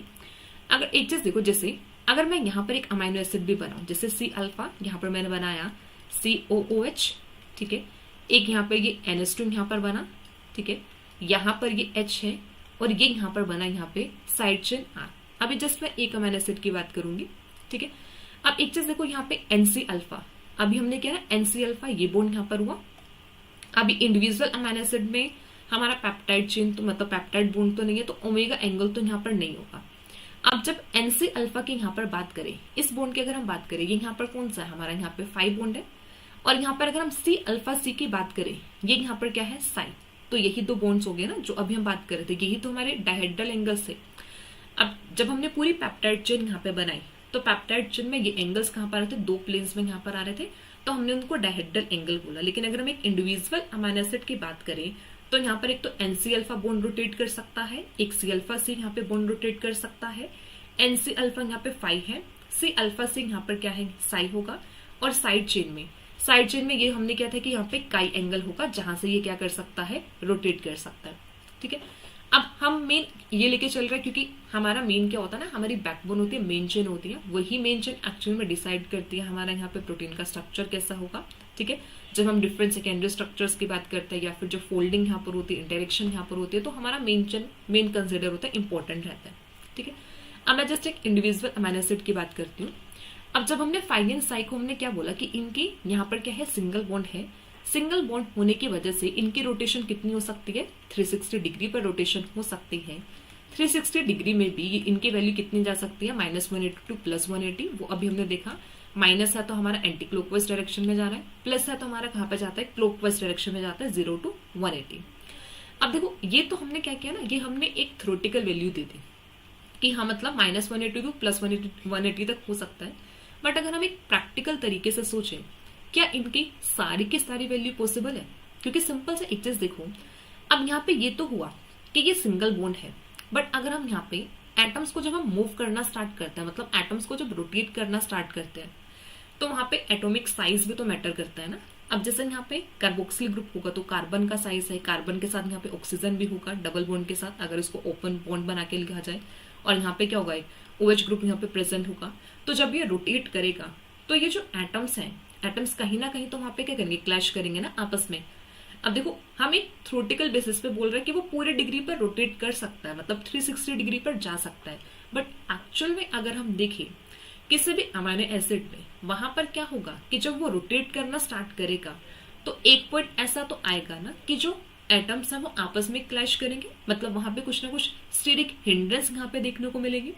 अगर एक चीज देखो, जैसे अगर मैं यहाँ पर एक अमाइनो एसिड भी बनाऊं, जैसे C-अल्फा यहाँ पर मैंने बनाया COOH, ठीक है, एक यहाँ पर ये NH2 यहाँ पर बना, ठीक है, यहाँ पर ये H है और ये यहाँ पर बना यहाँ पे साइड चेन R। अभी जस्ट मैं एक अमाइनो एसिड की बात करूंगी। ठीक है, अब एक चीज देखो यहाँ पे NC-अल्फा, अभी हमने क्या है NC-अल्फा ये बॉन्ड यहाँ पर हुआ। अभी इंडिविजुअल अमाइनो एसिड में हमारा पेप्टाइड चेन तो मतलब पेप्टाइड बॉन्ड तो नहीं है, तो ओमेगा एंगल तो यहाँ पर नहीं होगा। अब जब NC-अल्फा की यहाँ पर बात करें, इस बॉन्ड की अगर हम बात करें, ये यहाँ पर कौन सा है हमारा, यहाँ पे 5 बॉन्ड है, और यहाँ पर अगर हम C-अल्फा C की बात करें, ये यहाँ पर क्या है साई, तो यही दो बॉन्ड्स हो गए ना जो अभी हम बात कर रहे थे, यही तो हमारे डायहेड्रल एंगल्स है। अब जब हमने पूरी पेप्टाइड चेन यहाँ पे बनाई तो पेप्टाइड चेन में ये एंगल्स कहाँ पर आ रहे थे, दो प्लेन्स में यहाँ पर आ रहे थे, तो हमने उनको डायहेड्रल एंगल बोला। लेकिन अगर हम एक इंडिविजुअल अमाइनो एसिड की बात करें तो यहाँ पर एक तो NC-अल्फा बॉन्ड रोटेट कर सकता है, एक C-अल्फा C यहाँ पे बॉन्ड रोटेट कर सकता है, NC-अल्फा यहाँ पे 5 है, C-अल्फा C यहाँ पर क्या है साई होगा, और साइड चेन में ये हमने क्या था कि यहाँ पे काई एंगल होगा जहां से ये क्या कर सकता है, रोटेट कर सकता है। ठीक है, अब हम मेन ये लेके चल रहे हैं क्योंकि हमारा मेन क्या होता है ना, हमारी बैकबोन होती है, मेन चेन होती है, वही मेन चेन एक्चुअल में डिसाइड करती है हमारा यहाँ पे प्रोटीन का स्ट्रक्चर कैसा होगा। ठीक है, जब हम डिफरेंट सेकेंडरी स्ट्रक्चर्स की बात करते हैं या फिर जो फोल्डिंग यहाँ पर होती है, इंटरेक्शन यहाँ पर होती है, तो हमारा मेन चेन मेन कंसिडर होता है, इंपॉर्टेंट रहता है। ठीक है, अब मैं जस्ट एक इंडिविजुअल अमाइनो एसिड की बात करती हूँ। अब जब हमने फाई एंड साई को हमने क्या बोला कि इनकी यहाँ पर क्या है, सिंगल बॉन्ड है, सिंगल बॉन्ड होने की वजह से इनकी रोटेशन कितनी हो सकती है, 360 डिग्री पर रोटेशन हो सकती है। 360 डिग्री में भी इनकी वैल्यू कितनी जा सकती है, -180 टू +180। वो अभी हमने देखा, माइनस है तो हमारा एंटी क्लॉकवाइज डायरेक्शन में जा रहा है, प्लस है तो हमारा कहाँ पे जाता है, क्लॉकवाइज डायरेक्शन में जाता है, 0 to 180। अब देखो ये तो हमने क्या किया ना, ये हमने एक थ्योरेटिकल वैल्यू दे दी कि हाँ मतलब -180 टू +180 तक हो सकता है। बट अगर हम एक प्रैक्टिकल तरीके से सोचें, क्या इनकी सारी की सारी वैल्यू पॉसिबल है? क्योंकि सिंपल से एक चीज देखो, अब यहाँ पे ये तो हुआ कि ये सिंगल बॉन्ड है, बट अगर हम यहाँ पे एटम्स को जब हम मूव करना स्टार्ट करते हैं, मतलब एटम्स को जब रोटेट करना स्टार्ट करते हैं, तो वहां पे एटॉमिक साइज भी तो मैटर करता है ना। अब जैसे यहाँ पे कार्बोक्सिल ग्रुप होगा तो कार्बन का साइज है, कार्बन के साथ यहाँ पे ऑक्सीजन भी होगा डबल बॉन्ड के साथ, अगर इसको ओपन बॉन्ड बना के लिखा जाए, और यहाँ पे क्या होगा, OH ग्रुप यहाँ पे प्रेजेंट होगा। तो जब ये रोटेट करेगा तो ये जो एटम्स हैं, एटम्स कहीं ना कहीं तो वहां पे क्या करेंगे, क्लैश करेंगे ना आपस में। अब देखो हम एक थ्योरेटिकल बेसिस पे बोल रहे हैं कि वो पूरे डिग्री पर रोटेट कर सकता है, मतलब 360 डिग्री पर जा सकता है, बट एक्चुअल में अगर हम देखें किसी भी अमाइनो एसिड में, वहां पर क्या होगा कि जब वो रोटेट करना स्टार्ट करेगा तो एक पॉइंट ऐसा तो आएगा ना कि जो एटम्स हैं वो आपस में क्लैश करेंगे, मतलब वहां पे कुछ ना कुछ स्टेरिक हिंड्रेंस यहाँ पे देखने को मिलेगी।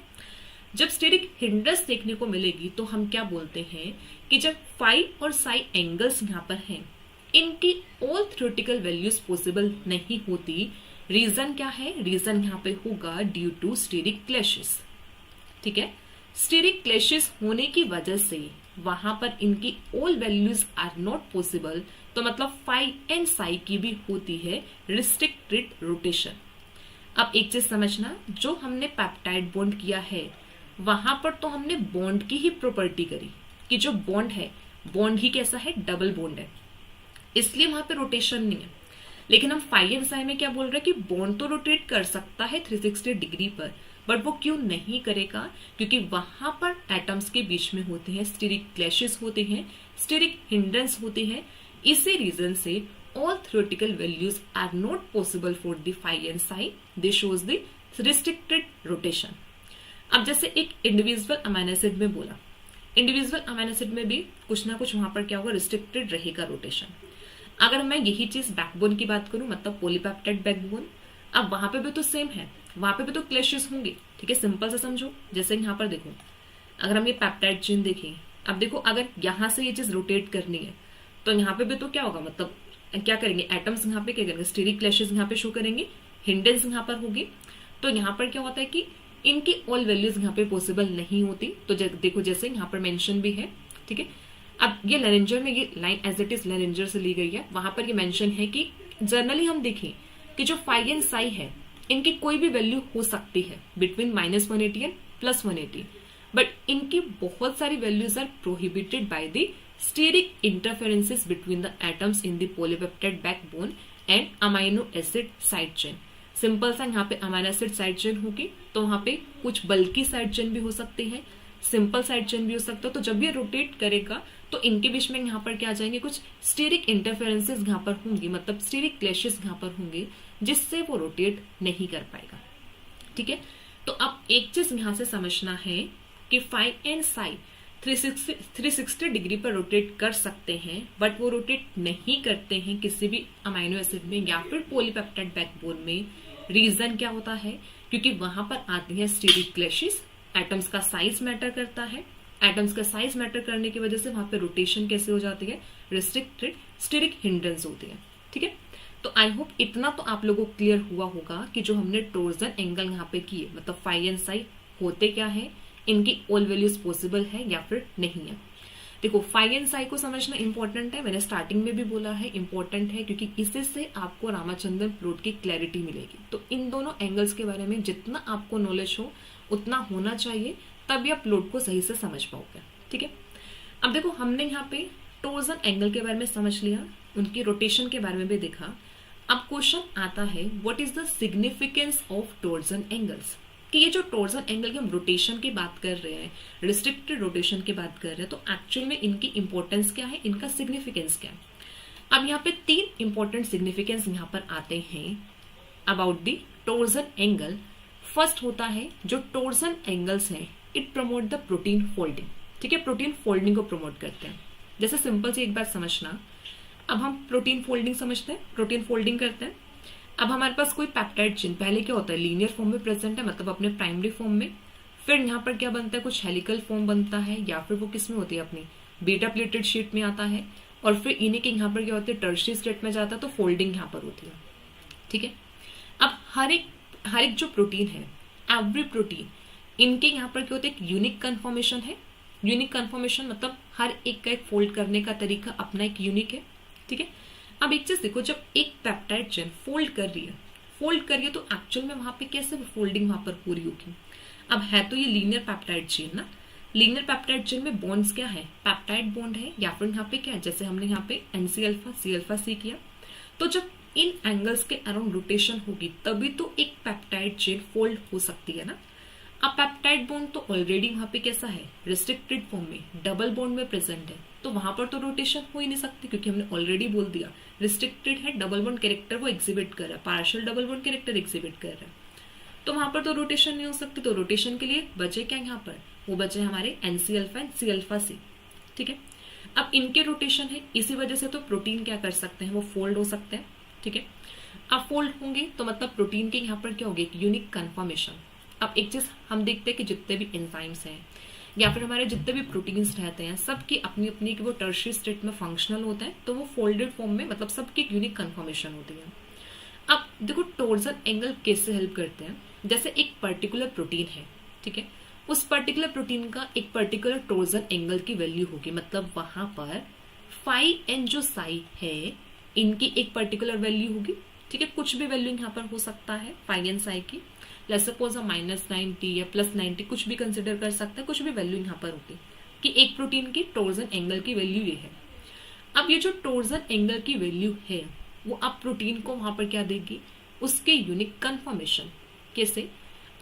जब स्टेरिक हिंड्रेंस देखने को मिलेगी तो हम क्या बोलते हैं कि जब फाई और साई एंगल्स यहाँ पर हैं, इनकी ऑल थ्योरेटिकल वैल्यूज पॉसिबल नहीं होती। रीजन क्या है, रीजन यहाँ पे होगा ड्यू टू स्टेरिक क्लैशेस। ठीक है, स्टेरिक क्लैशेस होने की वजह से वहां पर इनकी all values are not possible, तो मतलब फाई एंड साई की भी होती है रिस्ट्रिक्टेड रोटेशन। अब एक चीज समझना, जो हमने पेप्टाइड बॉन्ड किया है वहां पर तो हमने बॉन्ड की ही प्रॉपर्टी करी कि जो बॉन्ड है, बॉन्ड ही कैसा है, डबल बॉन्ड है, इसलिए वहां पे रोटेशन नहीं है। लेकिन हम फाई एंड साई में क्या बोल रहे हैं कि बॉन्ड तो रोटेट कर सकता है 360 डिग्री पर, बट वो क्यों नहीं करेगा, क्योंकि वहां पर एटम्स के बीच में होते हैं स्टीरिक क्लैशेस, होते हैं स्टीरिक हिंड्रेंस होते हैं। इसी रीजन से all theoretical values are not possible for the phi and psi. This shows the restricted rotation. अब जैसे एक इंडिविजुअल अमाइनो एसिड में बोला, इंडिविजुअल अमाइनो एसिड में भी कुछ ना कुछ वहां पर क्या होगा, रिस्ट्रिक्टेड रहेगा रोटेशन। अगर मैं यही चीज बैकबोन की बात करूं, मतलब पॉलीपेप्टाइड बैकबोन, अब वहां पे भी तो सेम है, वहां पे भी तो क्लैशेस होंगे। ठीक है, सिंपल से समझो। जैसे यहाँ पर देखो, अगर हम ये पेप्टाइड चेन देखें, अब देखो अगर यहां से ये चीज रोटेट करनी है तो यहाँ पे भी तो क्या होगा, मतलब क्या करेंगे, एटम्स यहाँ पे क्या करेंगे, स्टीरिक क्लैशेस यहाँ पे शो करेंगे, हिंडेंस यहाँ पर होगी। तो यहाँ पर क्या होता है कि इनकी ऑल वैल्यूज यहाँ पे पॉसिबल नहीं होती। तो देखो जैसे यहाँ पर मेंशन भी है। ठीक है, अब ये लेरेंजर में ये लाइन एज इट इज लेरेंजर से ली गई है, वहां पर ये मेंशन है कि जनरली हम देखें कि जो फाई एंड साई है इनकी कोई भी वैल्यू हो सकती है बिटवीन -180 एंड +180, बट इनकी बहुत सारी values are prohibited by the steric interferences between the atoms in the polypeptide backbone and amino acid side chain। Simple सा यहाँ पे अमाइनो एसिड साइड चेन होगी, तो वहां पे कुछ बल्कि साइड चेन भी हो सकती है, सिंपल साइड चेन भी हो सकता है। तो जब ये रोटेट करेगा तो इनके बीच में यहाँ पर क्या आ जाएंगे, कुछ स्टीरिक इंटरफेरेंसेस यहाँ पर होंगी, मतलब स्टीरिक क्लैशेस यहाँ पर होंगे, जिससे वो रोटेट नहीं कर पाएगा। ठीक है, तो अब एक चीज यहाँ से समझना है कि फाई एंड साई 360 डिग्री पर रोटेट कर सकते हैं, बट वो रोटेट नहीं करते हैं किसी भी अमाइनो एसिड में या फिर पॉलीपेप्टाइड बैकबोन में। रीजन क्या होता है, क्योंकि वहां पर आती है स्टीरिक क्लैशेस, एटम्स का साइज मैटर करता है, एटम्स का साइज मैटर करने की वजह से वहां पे रोटेशन कैसे हो जाती है, रिस्ट्रिक्टेड स्टीरिक हिंड्रेंस होती है। ठीक है, तो आई होप इतना तो आप लोगों को क्लियर हुआ होगा कि जो हमने टोर्जन एंगल यहाँ पे किए, मतलब फाई एंड साई होते क्या है, इनकी ऑल वैल्यूज पॉसिबल है या फिर नहीं है। देखो फाई एंड साई को समझना इंपॉर्टेंट है, मैंने स्टार्टिंग में भी बोला है इंपॉर्टेंट है, क्योंकि इसी से आपको रामाचंद्रन प्लॉट की क्लैरिटी मिलेगी। तो इन दोनों एंगल्स के बारे में जितना आपको नॉलेज हो उतना होना चाहिए, तभी आप प्लॉट को सही से समझ पाओगे। ठीक है, अब देखो हमने यहाँ पे टोर्जन एंगल के बारे में समझ लिया, उनकी रोटेशन के बारे में भी देखा। अब क्वेश्चन आता है, what is the significance of Trojan angles, कि ये जो टोर्जन एंगल की हम रोटेशन की बात कर रहे हैं, रिस्ट्रिक्टेड रोटेशन की बात कर रहे हैं, तो एक्चुअल में इनकी इंपॉर्टेंस क्या है, इनका सिग्निफिकेंस क्या है। अब यहाँ पे 3 इंपॉर्टेंट सिग्निफिकेंस यहाँ पर आते हैं about the Trojan angle. First होता है, जो टोर्जन एंगल्स हैं it promote the protein folding. ठीक है, प्रोटीन फोल्डिंग को प्रमोट करते हैं। जैसे सिंपल से एक बात समझना, अब हम प्रोटीन फोल्डिंग समझते हैं, प्रोटीन फोल्डिंग करते हैं। अब हमारे पास कोई पेप्टाइड चेन पहले क्या होता है, लीनियर फॉर्म में प्रेजेंट है, मतलब अपने प्राइमरी फॉर्म में, फिर यहाँ पर क्या बनता है, कुछ हेलिकल फॉर्म बनता है, या फिर वो किस में होती है, अपनी बीटा प्लेटेड शीट में आता है, और फिर इन्हीं के यहाँ पर क्या होता है, टर्शियरी स्टेट में जाता है, तो फोल्डिंग यहाँ पर होती है। ठीक है, अब हर एक जो प्रोटीन है, एवरी प्रोटीन, इनके यहाँ पर क्या होता है, एक यूनिक कन्फॉर्मेशन है। यूनिक कन्फॉर्मेशन मतलब हर एक का एक फोल्ड करने का तरीका अपना एक यूनिक है। ठीक है, अब एक चीज देखो, जब एक पेप्टाइड चेन फोल्ड कर रही है तो एक्चुअल में वहां पे कैसे फोल्डिंग वहां पर पूरी होगी। अब है तो ये लीनियर पेप्टाइड चेन ना, लीनियर पेप्टाइड चेन में बॉन्ड्स क्या है, पेप्टाइड बॉन्ड है, या फिर यहाँ पे क्या है, जैसे हमने यहाँ पे NC alpha C alpha C किया, तो जब इन एंगल्स के अराउंड रोटेशन होगी तभी तो एक पेप्टाइड चेन फोल्ड हो सकती है ना। अब पेप्टाइड बॉन्ड तो ऑलरेडी वहां पे कैसा है, रिस्ट्रिक्टेड फॉर्म में, डबल बॉन्ड में प्रेजेंट है, तो वहां पर तो रोटेशन हो ही नहीं सकती, क्योंकि हमने ऑलरेडी बोल दिया रिस्ट्रिक्टेड है, डबल बॉन्ड कैरेक्टर वो एग्जिबिट कर रहा है, partial double bond character exhibit कर रहा है, तो वहां पर तो रोटेशन नहीं हो सकती। तो रोटेशन के लिए बचे क्या यहाँ पर, वो बचे हमारे NC alpha and C alpha C। ठीक है, अब इनके रोटेशन है, इसी वजह से तो प्रोटीन क्या कर सकते हैं, वो फोल्ड हो सकते हैं। ठीक है, अब फोल्ड होंगे तो मतलब प्रोटीन के यहाँ पर क्या होगी, एक यूनिक कन्फर्मेशन। अब एक चीज हम देखते हैं कि जितने भी एंजाइम्स हैं या फिर हमारे जितने भी प्रोटीन्स रहते हैं, सबकी अपनी अपनी वो टर्शियरी स्टेट में फंक्शनल होता है, तो वो फोल्डेड फॉर्म में, मतलब सबकी एक यूनिक कन्फर्मेशन होती है। अब देखो टोर्जन एंगल कैसे हेल्प करते हैं, जैसे एक पर्टिकुलर प्रोटीन है, ठीक है, उस पर्टिकुलर प्रोटीन का एक पर्टिकुलर टोर्जन एंगल की वैल्यू होगी, मतलब वहां पर फाई एंड जो साई है इनकी एक पर्टिकुलर वैल्यू होगी। ठीक है, कुछ भी वैल्यू यहाँ पर हो सकता है फाई एंड साई की, लेट्स सपोज हम -90 या +90 कुछ भी कंसिडर कर सकते हैं, कुछ भी वैल्यू यहाँ पर होगी कि एक प्रोटीन की टोर्जन एंगल की वैल्यू ये है। अब ये जो टोर्जन एंगल की वैल्यू है वो अब प्रोटीन को वहां पर क्या देगी, उसके यूनिक कन्फर्मेशन। कैसे?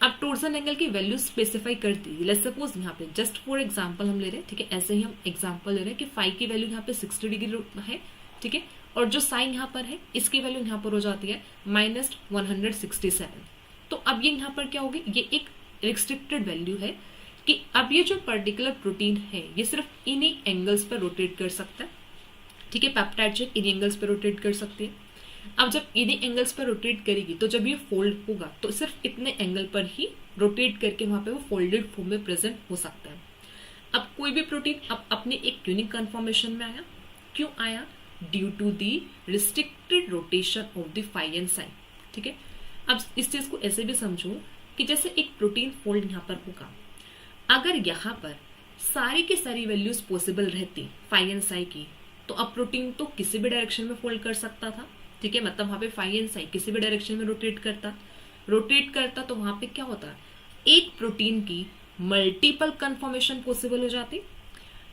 अब टोर्जन एंगल की वैल्यू स्पेसिफाई कर दी। लेट्स सपोज यहाँ पे जस्ट फॉर एग्जांपल हम ले रहे हैं, ठीक है, ऐसे ही हम एग्जांपल ले रहे हैं कि फाई की वैल्यू यहाँ पे 60 डिग्री है, ठीक है, और जो साइन यहाँ पर है इसकी वैल्यू यहाँ पर हो जाती है -167। तो अब ये यहाँ पर क्या होगी, ये एक रिस्ट्रिक्टेड वैल्यू है कि अब ये जो पर्टिकुलर प्रोटीन है ये सिर्फ इन्हीं एंगल्स पर रोटेट कर सकता है। ठीक है, पेप्टाइड चेन इन्हीं एंगल्स पर रोटेट कर सकती है। अब जब इन्हीं एंगल्स पर रोटेट करेगी तो जब ये फोल्ड होगा तो सिर्फ इतने एंगल पर ही रोटेट करके वहां पे वो फोल्डेड फॉर्म में प्रेजेंट हो सकता है। अब कोई भी प्रोटीन अब अपने एक यूनिक कन्फर्मेशन में आया, क्यों आया? Due to the restricted rotation of the phi and psi. ठीक है, अब इस चीज को ऐसे भी समझो कि जैसे एक प्रोटीन फोल्ड यहाँ पर होगा, अगर यहाँ पर सारी की सारी वैल्यूज पॉसिबल रहती फाई एंड साई की, तो अब प्रोटीन तो किसी भी डायरेक्शन में फोल्ड कर सकता था। ठीक है, मतलब वहां पे फाई एंड साई किसी भी डायरेक्शन में रोटेट करता तो वहां पे क्या होता, एक प्रोटीन की मल्टीपल कन्फर्मेशन पॉसिबल हो जाती।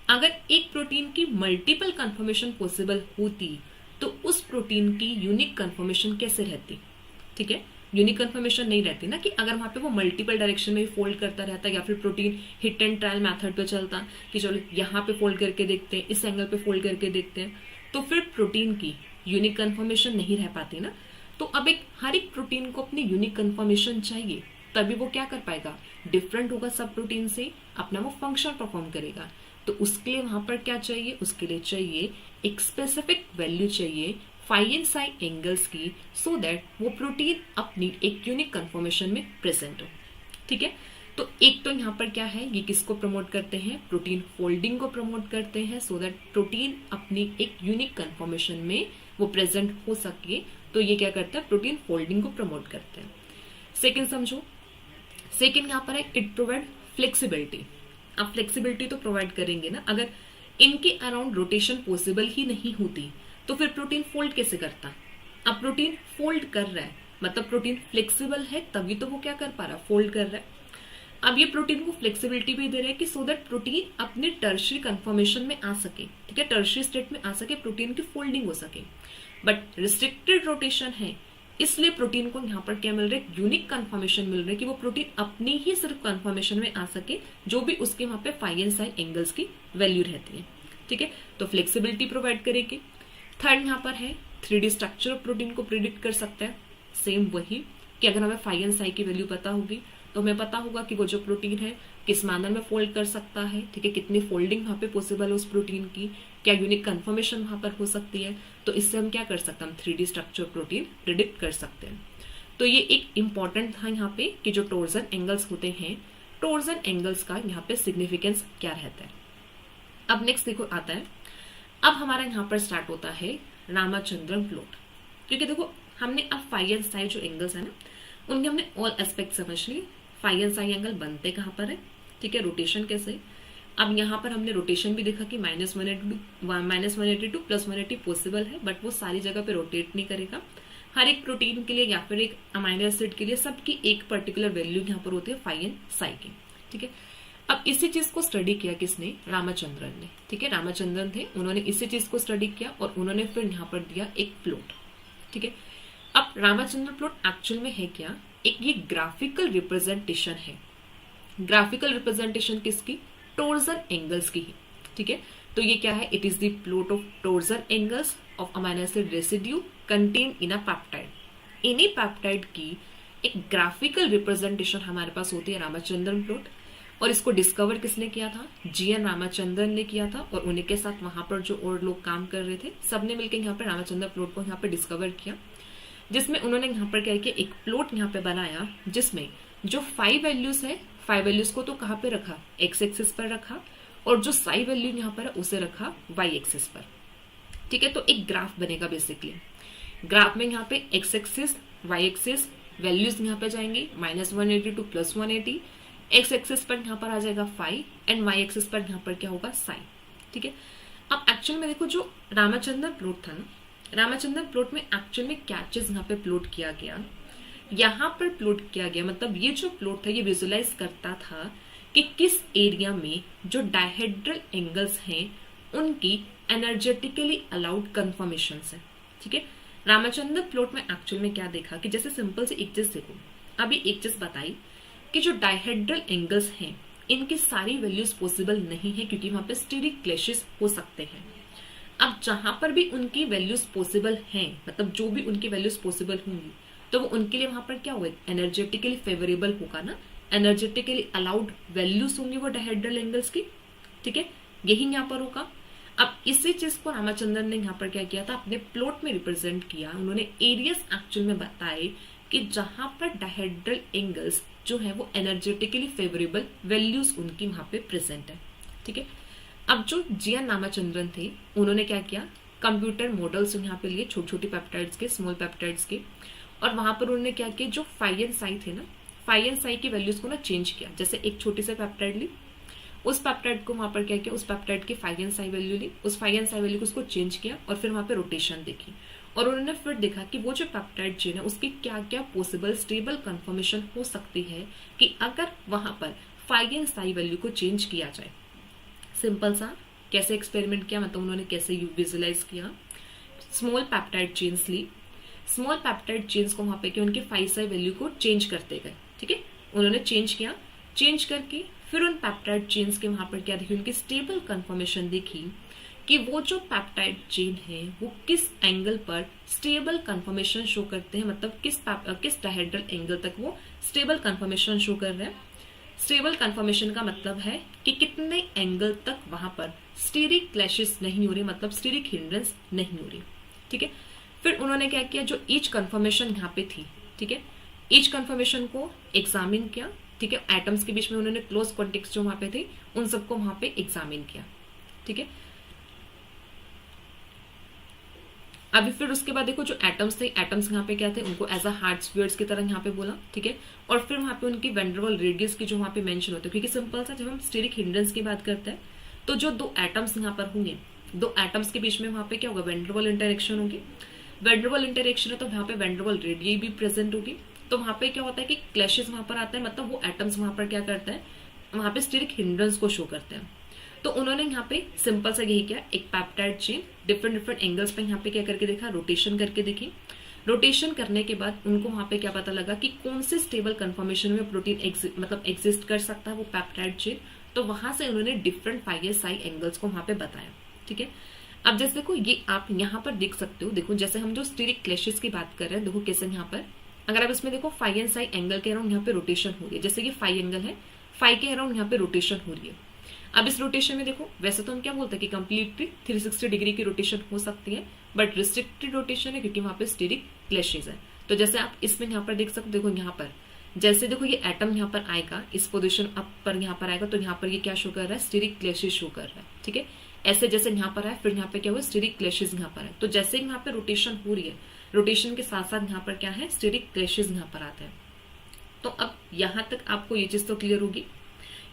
अगर एक प्रोटीन की मल्टीपल कन्फर्मेशन पॉसिबल होती तो उस प्रोटीन की यूनिक कन्फर्मेशन कैसे रहती? ठीक है, यूनिक कन्फर्मेशन नहीं रहती ना, कि अगर वहां पे वो मल्टीपल डायरेक्शन में फोल्ड करता रहता या फिर protein hit and trial method पे चलता कि चलो यहाँ पे फोल्ड करके देखते हैं, इस एंगल पे फोल्ड करके देखते हैं, तो फिर प्रोटीन की यूनिक कन्फर्मेशन नहीं रह पाती ना। तो अब हर एक प्रोटीन को अपनी यूनिक कन्फर्मेशन चाहिए, तभी वो क्या कर पाएगा, डिफरेंट होगा सब प्रोटीन से, अपना वो फंक्शन परफॉर्म करेगा। तो उसके लिए वहां पर क्या चाहिए, उसके लिए चाहिए एक स्पेसिफिक वैल्यू चाहिए फाई एंड साई एंगल्स की, सो दैट वो प्रोटीन अपनी एक यूनिक कन्फर्मेशन में प्रेजेंट हो। ठीक है, तो एक तो यहाँ पर क्या है, ये किसको प्रमोट करते हैं, प्रोटीन फोल्डिंग को प्रमोट करते हैं, सो दैट प्रोटीन अपनी एक यूनिक कन्फर्मेशन में वो प्रेजेंट हो सके। तो ये क्या करता है, प्रोटीन फोल्डिंग को प्रमोट करते हैं। सेकेंड समझो, सेकेंड यहाँ पर है इट प्रोवाइड फ्लेक्सिबिलिटी। अब फ्लेक्सिबिलिटी तो प्रोवाइड करेंगे ना, अगर इनके अराउंड रोटेशन पॉसिबल ही नहीं होती तो फिर प्रोटीन फोल्ड कैसे करता? अब प्रोटीन फोल्ड कर रहा है, मतलब प्रोटीन फ्लेक्सिबल है, तभी तो वो क्या कर पा रहा है, फोल्ड कर रहा है। अब ये प्रोटीन को फ्लेक्सिबिलिटी भी दे रहा है कि सो दैट प्रोटीन अपने टर्शियरी कन्फर्मेशन में आ सके। ठीक है, टर्शियरी स्टेट में आ सके, प्रोटीन की फोल्डिंग हो सके। बट रिस्ट्रिक्टेड रोटेशन है, इसलिए प्रोटीन को यहाँ पर क्या मिल रहा है, यूनिक कन्फर्मेशन मिल रहा है कि वो प्रोटीन अपनी ही सिर्फ कन्फर्मेशन में आ सके, जो भी उसके वहां पे फाई एंड साई एंगल्स की वैल्यू रहती है। ठीक है, तो फ्लेक्सिबिलिटी प्रोवाइड करेगी। थर्ड यहाँ पर है 3D स्ट्रक्चर ऑफ प्रोटीन को प्रिडिक्ट कर सकता है। सेम वही कि अगर हमें फाई एंड साई की वैल्यू पता होगी तो हमें पता होगा कि वो जो प्रोटीन है किस मैनर में फोल्ड कर सकता है। ठीक है, कितनी फोल्डिंग वहां पे पॉसिबल है उस प्रोटीन की, क्या यूनिक कन्फर्मेशन वहां पर हो सकती है। तो इससे हम क्या कर सकते हैं, हम 3D स्ट्रक्चर प्रोटीन प्रिडिक्ट कर सकते हैं। तो ये एक इंपॉर्टेंट था यहाँ पे कि जो टोर्जन एंगल्स होते हैं, टोर्जन एंगल्स का यहाँ पे सिग्निफिकेंस क्या रहता है। अब नेक्स्ट देखो आता है, अब हमारा यहाँ पर स्टार्ट होता है रामाचंद्रन प्लॉट। क्योंकि देखो हमने अब फाई एंड साई जो एंगल्स है ना, उनके हमने ऑल एस्पेक्ट समझ लिए। फाई एंड साई एंगल बनते कहाँ पर है, ठीक है, रोटेशन कैसे। अब यहाँ पर हमने रोटेशन भी देखा कि -180 टू +180 पॉसिबल है, बट वो सारी जगह पे रोटेट नहीं करेगा। हर एक प्रोटीन के लिए या फिर एक अमाइनो एसिड के लिए सबकी एक पर्टिकुलर वैल्यू यहाँ पर होती है फाई एंड साई की। ठीक है, अब इसी चीज को स्टडी किया किसने, रामाचंद्रन ने। ठीक है, रामाचंद्रन थे, उन्होंने इसी चीज को स्टडी किया और उन्होंने फिर यहाँ पर दिया एक प्लॉट। ठीक है, अब रामाचंद्रन प्लॉट एक्चुअल में है क्या, एक ये ग्राफिकल रिप्रेजेंटेशन है। ग्राफिकल रिप्रेजेंटेशन किसकी, टोर्जन एंगल्स की। ठीक है, तो ये क्या है, it is the plot of Trojan angles of amino acid residue contain in a peptide. इन्हीं पेप्टाइड की एक ग्राफिकल रिप्रेजेंटेशन हमारे पास होती है रामाचंद्रन प्लॉट। और इसको डिस्कवर किसने किया था, GN रामाचंद्रन ने किया था, और उन्हीं के साथ वहां पर जो और लोग काम कर रहे थे सबने मिलकर यहाँ पर रामाचंद्रन प्लॉट को यहाँ पे डिस्कवर किया, जिसमें उन्होंने यहाँ पर क्या किया, एक प्लॉट यहाँ पे बनाया जिसमें जो 5 वैल्यूज है, 5 वैल्यूज को तो कहाँ पे रखा, एक्स एक्सिस पर रखा, और जो साई वैल्यू यहाँ पर है उसे रखा वाई एक्सिस पर। ठीक है, तो एक ग्राफ बनेगा बेसिकली। ग्राफ में यहाँ पे X axis Y axis values यहाँ पे जाएंगी, -180 टू +180, एक्स एक्सिस पर यहाँ पर आ जाएगा फाई एंड वाई एक्सिस पर यहाँ पर क्या होगा साइन। ठीक है, अब एक्चुअल में देखो जो रामचंद्र प्लॉट था ना, रामचंद्र प्लॉट में एक्चुअल में क्या चीज यहाँ पे प्लॉट किया गया, यहाँ पर प्लॉट किया गया, मतलब ये जो प्लॉट था ये विजुअलाइज करता था कि किस एरिया में जो डायहेड्रल एंगल्स हैं उनकी एनर्जेटिकली अलाउड कन्फर्मेशन है। ठीक है, रामचंद्र प्लॉट में एक्चुअल में क्या देखा कि जैसे सिंपल से एक चीज देखो, अभी एक चीज बताई कि जो डायहेड्रल एंगल्स हैं इनकी सारी वैल्यूज पॉसिबल नहीं है क्योंकि वहां पे स्टीरिक क्लैशेस हो सकते हैं। अब जहां पर भी उनकी वैल्यूज पॉसिबल हैं, मतलब जो भी उनकी वैल्यूज पॉसिबल होंगी तो वो उनके लिए वहां पर क्या होगा, एनर्जेटिकली फेवरेबल होगा ना, एनर्जेटिकली अलाउड वैल्यूज होंगी वो डायहेड्रल एंगल्स की। ठीक है, यही यहाँ पर होगा। अब इसी चीज को रामचंद्रन ने यहाँ पर क्या किया था, अपने प्लॉट में रिप्रेजेंट किया। उन्होंने एरियाज एक्चुअल में बताए कि जहां पर डायहेड्रल एंगल्स जो है वो एनर्जेटिकली फेवरेबल वैल्यूज उनकी वहां पे प्रेजेंट है। ठीक है, अब जो जी.एन. रामचंद्रन थे उन्होंने क्या किया, कंप्यूटर मॉडल्स यहाँ पे लिए छोटे छोटे पेप्टाइड्स के, स्मॉल पेप्टाइड्स के, और वहां पर उन्होंने क्या किया, जो फाई एंड साई थे ना, फाई एंड साई की वैल्यूज को ना चेंज किया। जैसे एक छोटी सी पेप्टाइड ली, उस पेप्टाइड को वहां पर क्या किया, उस पेप्टाइड की फाई एंड साई वैल्यू ली, उस फाई एंड साई वैल्यू को उसको चेंज किया और फिर वहां पे रोटेशन देखी, और उन्होंने फिर देखा कि वो जो पेप्टाइड चेन है उसकी क्या क्या पॉसिबल स्टेबल कंफर्मेशन हो सकती है कि अगर वहां पर फाई एंड साई वैल्यू को चेंज किया जाए। सिंपल सा कैसे एक्सपेरिमेंट किया, मतलब उन्होंने कैसे विजुअलाइज किया, स्मॉल पेप्टाइड चेन्स ली, स्मॉल पेप्टाइड चेन्स को वहां पे कि उनके फाई साई वैल्यू को चेंज करते गए। ठीक है, उन्होंने चेंज किया, चेंज करके फिर उन पेप्टाइड चेन्स के वहां पर क्या देखी, उनकी स्टेबल कंफर्मेशन देखी कि वो जो पेप्टाइड चेन है वो किस एंगल पर स्टेबल कंफर्मेशन शो करते हैं, मतलब किस डायहेड्रल एंगल तक वो स्टेबल कंफर्मेशन शो कर रहे हैं। स्टेबल कंफर्मेशन का मतलब है कि कितने एंगल तक वहां पर स्टीरिक क्लैशेस नहीं हो रही, मतलब स्टीरिक हिंड्रेंस नहीं हो रही। ठीक है, फिर उन्होंने क्या किया, जो ईच कंफर्मेशन यहाँ पे थी, ठीक है, ईच कंफर्मेशन को एग्जामिन किया। ठीक है, एटम्स के बीच में उन्होंने क्लोज कॉन्टेक्स्ट जो वहां पे थे उन सबको वहां पे एग्जामिन किया। ठीक है, अभी फिर उसके बाद देखो जो एटम्स थे, एटम्स यहाँ पे क्या थे, उनको एज अ हार्ड स्फीयर्स की तरह यहाँ पे बोला। ठीक है, और फिर वहां पे उनकी वेंडरवल रेडियस की जो वहां पे मेंशन होते हैं, क्योंकि सिंपल सा जब हम स्टीरिक हिंड्रेंस की बात करते हैं तो जो दो एटम्स यहाँ पर होंगे, दो एटम्स के बीच में वहां पे क्या होगा, वेंडरवल इंटरेक्शन होगी। वेंडरवल इंटरेक्शन है तो वहां पे वेंडरवल रेडियई भी प्रेजेंट होगी, तो वहां पे क्या होता है कि क्लैशेस वहां पर आता है, मतलब वो एटम्स वहां पर क्या करते हैं, वहां पे स्टीरिक हिंड्रेंस को शो करते हैं। तो उन्होंने यहाँ पे सिंपल सा यही किया, एक peptide chain different different angles पे यहाँ पे क्या करके देखा, रोटेशन करके देखी। रोटेशन करने के बाद उनको वहां पे क्या पता लगा कि कौन से स्टेबल कंफर्मेशन में प्रोटीन मतलब एग्जिस्ट कर सकता है वो पेप्टाइड चेन, तो वहां से उन्होंने डिफरेंट फाई साई एंगल्स को वहां पे बताया। ठीक है, अब जैसे देखो ये आप यहाँ पर देख सकते हो, देखो जैसे हम जो स्टीरिक क्लैशेस की बात कर रहे हैं, देखो कैसे यहाँ पर अगर आप इसमें देखो फाई एंड साई एंगल के अराउंड यहाँ पे रोटेशन हो रही है, जैसे कि फाई एंगल है, फाई के अराउंड यहाँ पे रोटेशन हो रही है। अब इस रोटेशन में देखो वैसे तो हम क्या बोलते हैं कि कंप्लीटली 360 डिग्री की रोटेशन हो सकती है, बट रिस्ट्रिक्टेड रोटेशन है क्योंकि वहां पे स्टीरिक क्लैशेस है। तो जैसे आप इसमें यहाँ पर देख सकते हो, देखो यहाँ पर जैसे देखो ये एटम यहाँ पर आएगा, इस पोजीशन अप पर यहाँ पर आएगा, तो यहाँ पर ये क्या शो कर रहा है, स्टीरिक क्लैशेस शो कर रहा है। ठीक है, ऐसे जैसे यहाँ पर आए फिर यहाँ पे क्या हुआ, स्टीरिक क्लैशेस यहाँ पर है, तो जैसे यहाँ पे रोटेशन हो रही है, रोटेशन के साथ साथ यहाँ पर क्या है, स्टीरिक क्लैशेस यहाँ पर आते हैं। तो अब यहाँ तक आपको ये चीज तो क्लियर होगी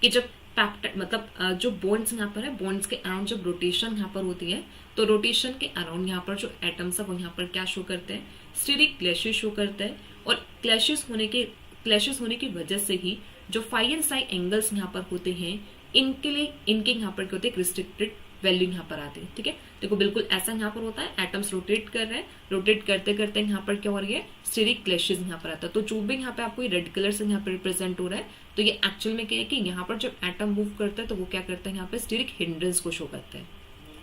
कि जब मतलब जो बॉन्ड्स यहाँ पर है, बॉन्ड्स के अराउंड जब रोटेशन यहाँ पर होती है तो रोटेशन के अराउंड यहाँ पर जो एटम्स है वो यहाँ पर क्या शो करते हैं, स्टीरिक क्लैशेस शो करते हैं। और क्लैशेस होने की वजह से ही जो फाई एंड साई एंगल्स यहाँ पर होते हैं इनके यहाँ पर क्या होते हैं, रिस्ट्रिक्टेड वैल्यू यहाँ पर आती है। ठीक है, देखो बिल्कुल ऐसा यहाँ पर होता है, एटम्स रोटेट कर रहे हैं, रोटेट करते करते यहाँ पर क्या हो रही है, स्टीरिक क्लैशेस यहाँ पर आता है। तो जो भी यहाँ पे आपको रेड कलर से यहाँ पे रिप्रेजेंट हो रहा है, तो ये एक्चुअल में क्या है कि यहाँ पर जब एटम मूव करता है तो वो क्या करता है, यहाँ पे स्टीरिक हिंड्रेंस को शो करता है।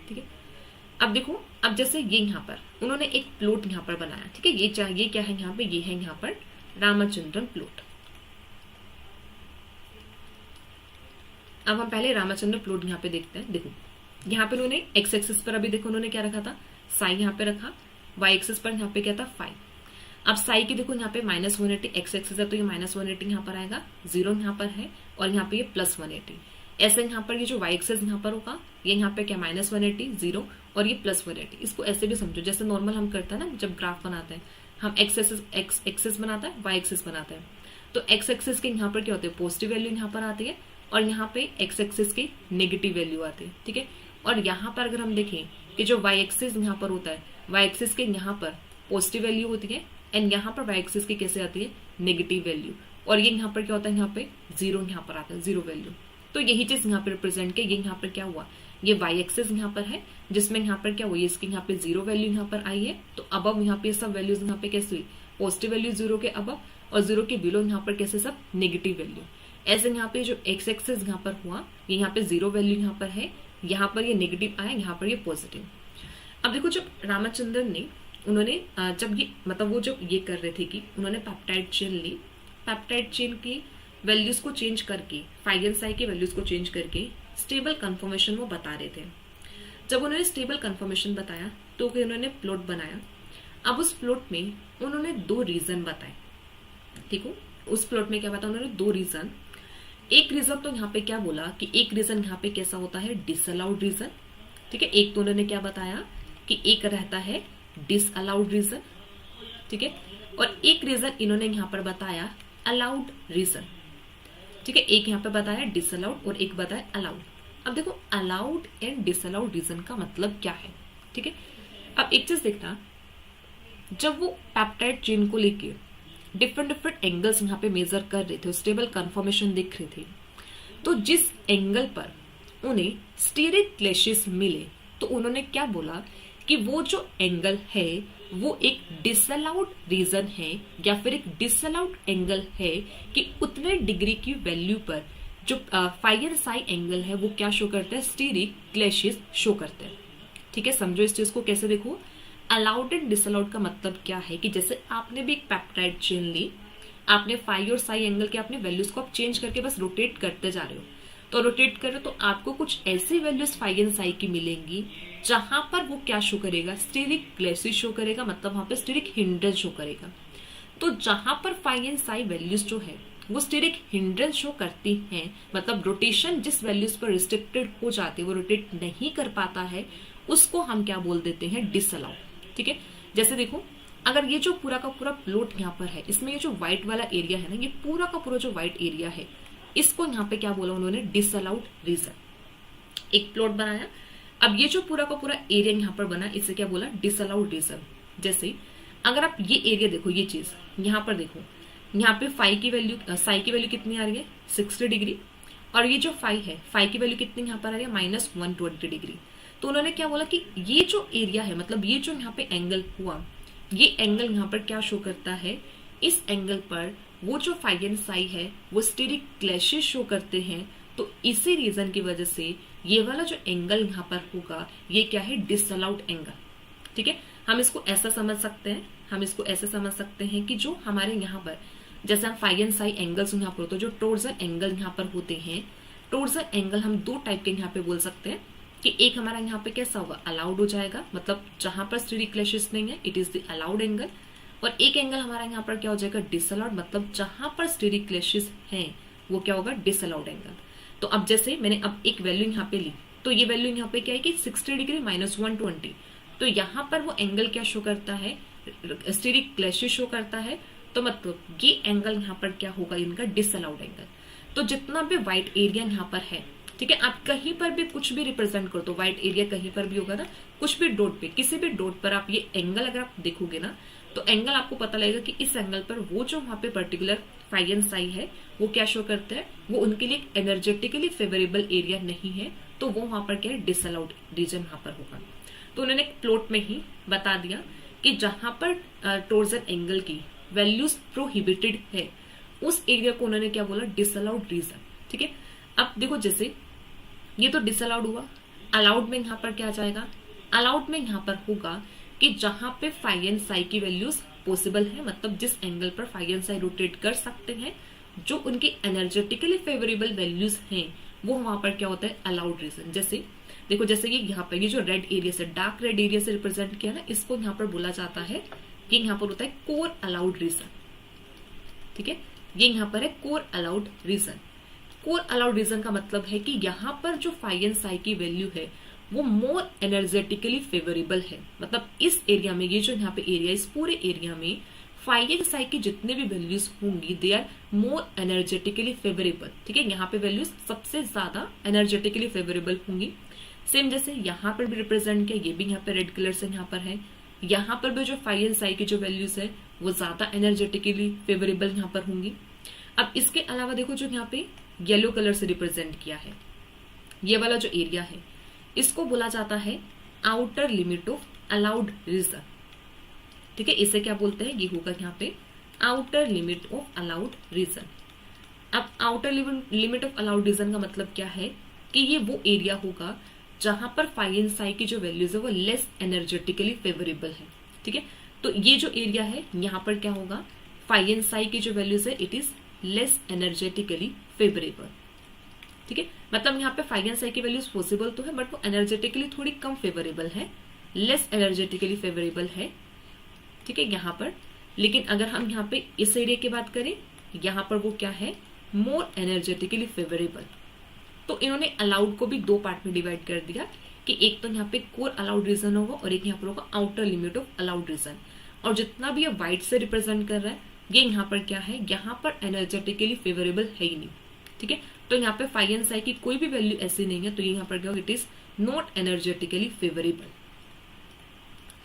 ठीक है, अब देखो अब जैसे ये यहाँ पर उन्होंने एक प्लॉट यहाँ पर बनाया। ठीक है, ये क्या है यहाँ पे, ये है यहाँ पर रामचंद्रन प्लॉट। अब हम पहले रामचंद्र प्लॉट यहाँ पे देखते हैं। देखो यहाँ पे उन्होंने एक्स एक्सिस पर अभी देखो उन्होंने क्या रखा था, साई यहाँ पे रखा, वाई एक्सिस पर यहाँ पे क्या था, फाई। अब साई की देखो यहाँ पे -180 एक्स एक्सिस है तो ये -180 यहाँ पर आएगा, 0 यहाँ पर है, और यहाँ पे ये +180। ऐसे यहाँ पर ये जो वाई एक्सिस यहाँ पर होगा, ये यहाँ पे क्या -180 0 और ये +180। इसको ऐसे भी समझो जैसे नॉर्मल हम करते हैं ना, जब ग्राफ बनाते हैं हम एक्स एक्सिस बनाते हैं, वाई एक्सिस बनाते हैं। तो एक्स एक्सिस के यहाँ पर क्या होते हैं, पॉजिटिव वैल्यू यहाँ पर आती है और यहाँ पे एक्स एक्सिस की नेगेटिव वैल्यू आती है, ठीक है। और यहाँ पर अगर हम देखें कि जो वाई एक्सिस यहाँ पर होता है, वाई एक्सिस के यहाँ पर पॉजिटिव वैल्यू होती है एंड यहाँ पर वाई एक्सिस की कैसे आती है, नेगेटिव वैल्यू। और ये यहाँ पर क्या होता है, यहाँ पे जीरो यहाँ पर आता है, जीरो वैल्यू। तो यही चीज यहाँ पे रिप्रेजेंट किया। ये यहाँ पर क्या हुआ, ये वाई एक्सिस यहाँ पर है जिसमें यहाँ पर क्या हुई, इसकी यहाँ पे जीरो वैल्यू यहाँ पर आई है। तो अब यहाँ पे सब वैल्यूज यहाँ पे कैसे हुई, पॉजिटिव वैल्यू जीरो के अब और जीरो के बिलो यहाँ पर कैसे सब नेगेटिव वैल्यू। ऐसे यहाँ पे जो एक्स एक्सिस यहाँ पर हुआ, ये यहाँ पे जीरो वैल्यू यहाँ पर है, यहाँ पर ये नेगेटिव आया, यहाँ पर ये पॉजिटिव। अब देखो जब रामचंद्रन ने उन्होंने जब ये मतलब वो जब ये कर रहे थे कि उन्होंने पेप्टाइड चेन ली, पेप्टाइड चेन की वैल्यूज को चेंज करके, फाई एंड साई की वैल्यूज को चेंज करके स्टेबल कंफर्मेशन वो बता रहे थे। जब उन्होंने स्टेबल कंफर्मेशन बताया तो फिर उन्होंने प्लॉट बनाया। अब उस प्लॉट में उन्होंने दो रीजन बताए, ठीक हो। उस प्लॉट में क्या बताया उन्होंने, दो रीजन। एक रीजन तो यहाँ पे क्या बोला कि एक रीजन यहाँ पे कैसा होता है, डिसअलाउड रीजन, ठीक है। एक तो उन्होंने क्या बताया कि एक रहता है डिसअलाउड रीजन, ठीक है। और एक रीजन इन्होंने यहाँ पर बताया अलाउड रीजन, ठीक है। एक यहाँ पे बताया डिसअलाउड और एक बताया अलाउड। अब देखो अलाउड एंड डिसअलाउड रीजन का मतलब क्या है, ठीक है। अब एक चीज देखना, जब वो पेप्टाइड चेन को लेके डिफरेंट डिफरेंट एंगल्स यहाँ पे मेजर कर रहे थे, स्टेबल कंफर्मेशन देख रहे थे, तो जिस एंगल पर उन्हें स्टीरिक क्लैशेस मिले तो उन्होंने क्या बोला कि वो जो एंगल है वो एक डिसअलाउड रीजन है या फिर एक डिसअलाउड एंगल है कि उतने डिग्री की वैल्यू पर जो फाई एंड साई एंगल है वो क्या शो करता है, स्टीरिक क्लैशेस शो करते हैं, ठीक है। समझो इस चीज को कैसे, देखो अलाउड एंड डिसअलाउड का मतलब क्या है कि जैसे आपने भी एक पेप्टाइड चेन ली, आपने फाई और साई एंगल के अपने वैल्यूज को आप चेंज करके बस रोटेट करते जा रहे हो, तो रोटेट कर रहे हो तो आपको कुछ ऐसी वैल्यूज फाई एंड साई की मिलेंगी जहां पर वो क्या शो करेगा, स्टीरिक क्लैशेस शो करेगा, मतलब वहां पे स्टीरिक हिंड्रेंस शो करेगा। तो जहां पर फाई एंड साई वैल्यूज जो है वो स्टीरिक हिंड्रेंस शो करती हैं, मतलब रोटेशन जिस वैल्यूज पर रिस्ट्रिक्टेड हो जाती है, वो रोटेट नहीं कर पाता है, उसको हम क्या बोल देते हैं, डिसअलाउड, ठीक है। जैसे देखो अगर ये जो पूरा का पूरा प्लॉट यहाँ पर है, इसमें ये जो व्हाइट वाला एरिया है ना, ये पूरा का पूरा जो व्हाइट एरिया है, इसको यहाँ पे क्या बोला उन्होंने, डिसअलाउड रीजन। एक प्लॉट बनाया, अब ये जो पूरा का पूरा एरिया यहाँ पर बना, इसे क्या बोला, डिसअलाउड रीजन। जैसे अगर आप ये एरिया देखो, ये चीज यहाँ पर देखो, यहाँ पे फाई की वैल्यू, साई की वैल्यू कितनी आ रही है, 60 डिग्री, और ये जो फाई है, फाई की वैल्यू कितनी यहाँ पर आ रही है, -120 डिग्री। तो उन्होंने क्या बोला कि ये जो एरिया है, मतलब ये जो यहाँ पे एंगल हुआ, ये एंगल यहाँ पर क्या शो करता है, इस एंगल पर वो जो फाई एंड साई है वो स्टीरिक क्लैशेस शो करते हैं। तो इसी रीजन की वजह से ये वाला जो एंगल यहाँ पर होगा ये क्या है, डिसअलाउड एंगल, ठीक है। हम इसको ऐसा समझ सकते हैं, हम इसको ऐसे समझ सकते हैं कि जो हमारे यहाँ पर जैसे हम फाई एंड साई एंगल्स यहाँ पर होते हैं, जो टोर्जन एंगल यहाँ पर होते हैं, टोर्जन एंगल हम दो टाइप के यहाँ पे बोल सकते हैं कि एक हमारा यहाँ पे कैसा होगा, अलाउड हो जाएगा, मतलब जहां पर स्टीरिक क्लैशेस नहीं है, it is the allowed angle. और एक एंगल हमारा यहाँ पर क्या हो जाएगा, डिसअलाउड, मतलब जहां पर स्टीरिक क्लैशेस हैं वो क्या होगा, डिसअलाउड एंगल। तो अब जैसे मैंने अब एक वैल्यू यहाँ पे ली, तो ये वैल्यू यहाँ पे क्या है कि 60 डिग्री -120, तो यहाँ पर वो एंगल क्या शो करता है, स्टीरिक क्लैशेस शो करता है। तो मतलब ये एंगल यहाँ पर क्या होगा, इनका डिसअलाउड एंगल। तो जितना भी व्हाइट एरिया यहाँ पर है, ठीक है, आप कहीं पर भी कुछ भी रिप्रेजेंट कर दो, व्हाइट एरिया कहीं पर भी होगा ना, कुछ भी डॉट पे, किसी भी डॉट पर आप ये एंगल अगर आप देखोगे ना, तो एंगल आपको पता लगेगा कि इस एंगल पर वो जो वहां पे पर्टिकुलर फाई एंड साई है वो क्या शो करता है, वो उनके लिए एनर्जेटिकली फेवरेबल एरिया नहीं है, तो वो वहां पर क्या है, डिसअलाउड रीजन वहां पर होगा। तो उन्होंने प्लॉट में ही बता दिया कि जहां पर टोर्जन एंगल की वैल्यूज प्रोहिबिटेड है, उस एरिया को उन्होंने क्या बोला, डिसअलाउड रीजन, ठीक है। अब देखो जैसे ये तो डिसअलाउड हुआ, अलाउड में यहाँ पर क्या आ जाएगा, अलाउड में यहाँ पर होगा कि जहां पे फाई एंड साई की वैल्यूज पॉसिबल है, मतलब जिस एंगल पर फाई एंड साई रोटेट कर सकते हैं, जो उनकी एनर्जेटिकली फेवरेबल वैल्यूज हैं, वो वहां पर क्या होता है, अलाउड रीजन। जैसे देखो जैसे कि यहाँ पर ये जो रेड एरिया से, डार्क रेड एरिया से रिप्रेजेंट किया ना, इसको यहाँ पर बोला जाता है कि यहाँ पर होता है कोर अलाउड रीजन, ठीक है। ये यहाँ पर है core allowed reason. Core allowed region का मतलब है कि यहाँ पर जो फाई एंड साई की वैल्यू है वो मोर एनर्जेटिकली फेवरेबल है, मतलब इस एरिया में, ये जो यहाँ पे एरिया, इस पूरे एरिया में फाई एंड साई की जितने भी वैल्यूज होंगी they are more energetically favourable. ठीक है, यहाँ पे वैल्यूज सबसे ज्यादा एनर्जेटिकली फेवरेबल होंगी। सेम जैसे यहाँ पर भी रिप्रेजेंट किया, ये भी यहाँ पे रेड कलर से यहाँ पर है, यहाँ पर भी जो फाई एंड साई की जो वैल्यूज है वो ज्यादा एनर्जेटिकली फेवरेबल यहाँ पर होंगी। अब इसके अलावा देखो जो यहाँ पे येलो कलर से रिप्रेजेंट किया है, ये वाला जो एरिया है इसको बोला जाता है outer limit of allowed reason. ठीक है, इसे क्या बोलते हैं, ये होगा यहाँ पे outer limit of allowed region. अब outer limit of allowed region का मतलब क्या है कि ये वो एरिया होगा जहां पर फाई एंड साई की जो वैल्यूज है वो लेस एनर्जेटिकली फेवरेबल है। ठीक है, तो ये जो एरिया है यहाँ पर क्या होगा, फाई एंड साई की जो वैल्यूज है it is less energetically favourable. ठीक है, मतलब यहाँ पे फाई एंड साई की वैल्यूज पॉसिबल तो है बट वो एनर्जेटिकली थोड़ी कम फेवरेबल है, लेस एनर्जेटिकली फेवरेबल है। ठीक है, यहाँ पर लेकिन अगर हम यहाँ पे इस एरिया की बात करें, यहाँ पर वो क्या है, मोर एनर्जेटिकली फेवरेबल। तो इन्होंने अलाउड को भी दो पार्ट में डिवाइड कर दिया कि एक तो यहाँ पे कोर अलाउड रीजन होगा और एक यहाँ पर होगा outer limit of allowed reason. और जितना भी ये व्हाइट से रिप्रेजेंट कर रहा है ये यहाँ पर क्या है, यहाँ पर एनर्जेटिकली फेवरेबल है ही नहीं। ठीक है, तो यहाँ पे फाई एंड साई की कोई भी वैल्यू ऐसी नहीं है, तो ये यहाँ पर क्या होगा, it is not energetically favourable.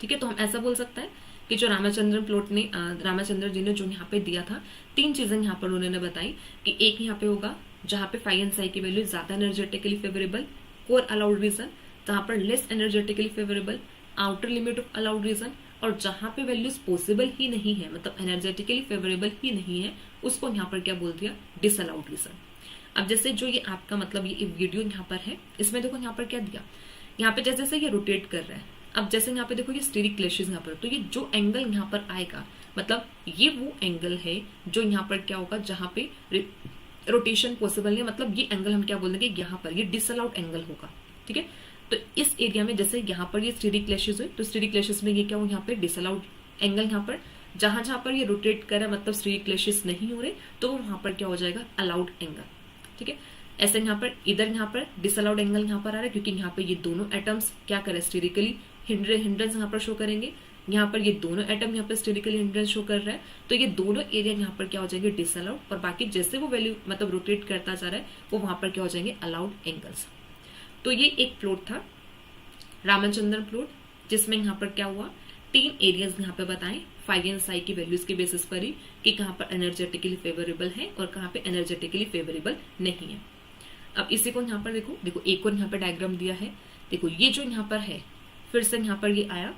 ठीक है, तो हम ऐसा बोल सकते हैं कि जो रामाचंद्र जी ने जो यहाँ पे दिया था, तीन चीजें यहाँ पर उन्होंने बताई कि एक यहाँ पे होगा जहां पे फाई एंड साई की वैल्यू ज्यादा energetically favourable, core allowed reason जहां पर less energetically favourable, outer limit of allowed reason, और जहां पे वैल्यूज पॉसिबल ही नहीं है मतलब एनर्जेटिकली फेवरेबल ही नहीं है उसको यहाँ पर क्या बोल दिया, डिसअलाउड रीजन। अब जैसे जो ये आपका मतलब ये वीडियो यहाँ पर है इसमें देखो यहाँ पर क्या दिया, यहाँ पे जैसे जैसे ये रोटेट कर रहा है, अब जैसे यहाँ पे देखो ये स्टीरिक क्लैशेस यहाँ पर, तो ये जो एंगल यहाँ पर आएगा मतलब ये वो एंगल है जो यहाँ पर क्या होगा जहां पे रोटेशन पॉसिबल है, मतलब ये एंगल हम क्या बोल देंगे, यहाँ पर ये डिसअलाउड एंगल होगा। ठीक है, तो इस एरिया में जैसे यहाँ पर ये स्टीरिक क्लैशेस हुए तो स्टीरिक क्लैशेस में ये क्या हो, यहाँ पे डिसअलाउड एंगल, यहाँ पर जहां जहां पर ये रोटेट कर रहा है मतलब स्टीरिक क्लैशेस नहीं हो रहे तो वहां पर क्या हो जाएगा, अलाउड एंगल। ठीक है, ऐसे यहाँ पर इधर यहाँ पर डिसअलाउड एंगल यहाँ पर आ रहा है क्योंकि यहाँ पे ये दोनों एटम्स क्या करे, स्टीरिकली हिंड्रेंस यहाँ पर शो करेंगे, यहाँ पर ये दोनों एटम यहाँ पर स्टेरिकली हिंड्रेंस शो कर रहा है, तो ये दोनों एरिया यहाँ पर क्या हो जाएंगे, डिसअलाउड, और बाकी जैसे वो वैल्यू मतलब रोटेट करता जा रहा है वो वहां पर क्या हो जाएंगे, अलाउड एंगल्स। तो ये एक प्लॉट था रामचंद्रन प्लॉट, जिसमें यहाँ पर क्या हुआ, तीन एरियाज यहाँ पे बताएं फाई एंड साई की वैल्यूज के बेसिस पर ही कि कहाँ पर एनर्जेटिकली फेवरेबल है और कहाँ पे एनर्जेटिकली फेवरेबल नहीं है। अब इसी को यहाँ पर देखो एक और यहाँ पे डायग्राम दिया है, देखो ये जो यहाँ पर है फिर से यहाँ पर ये आया,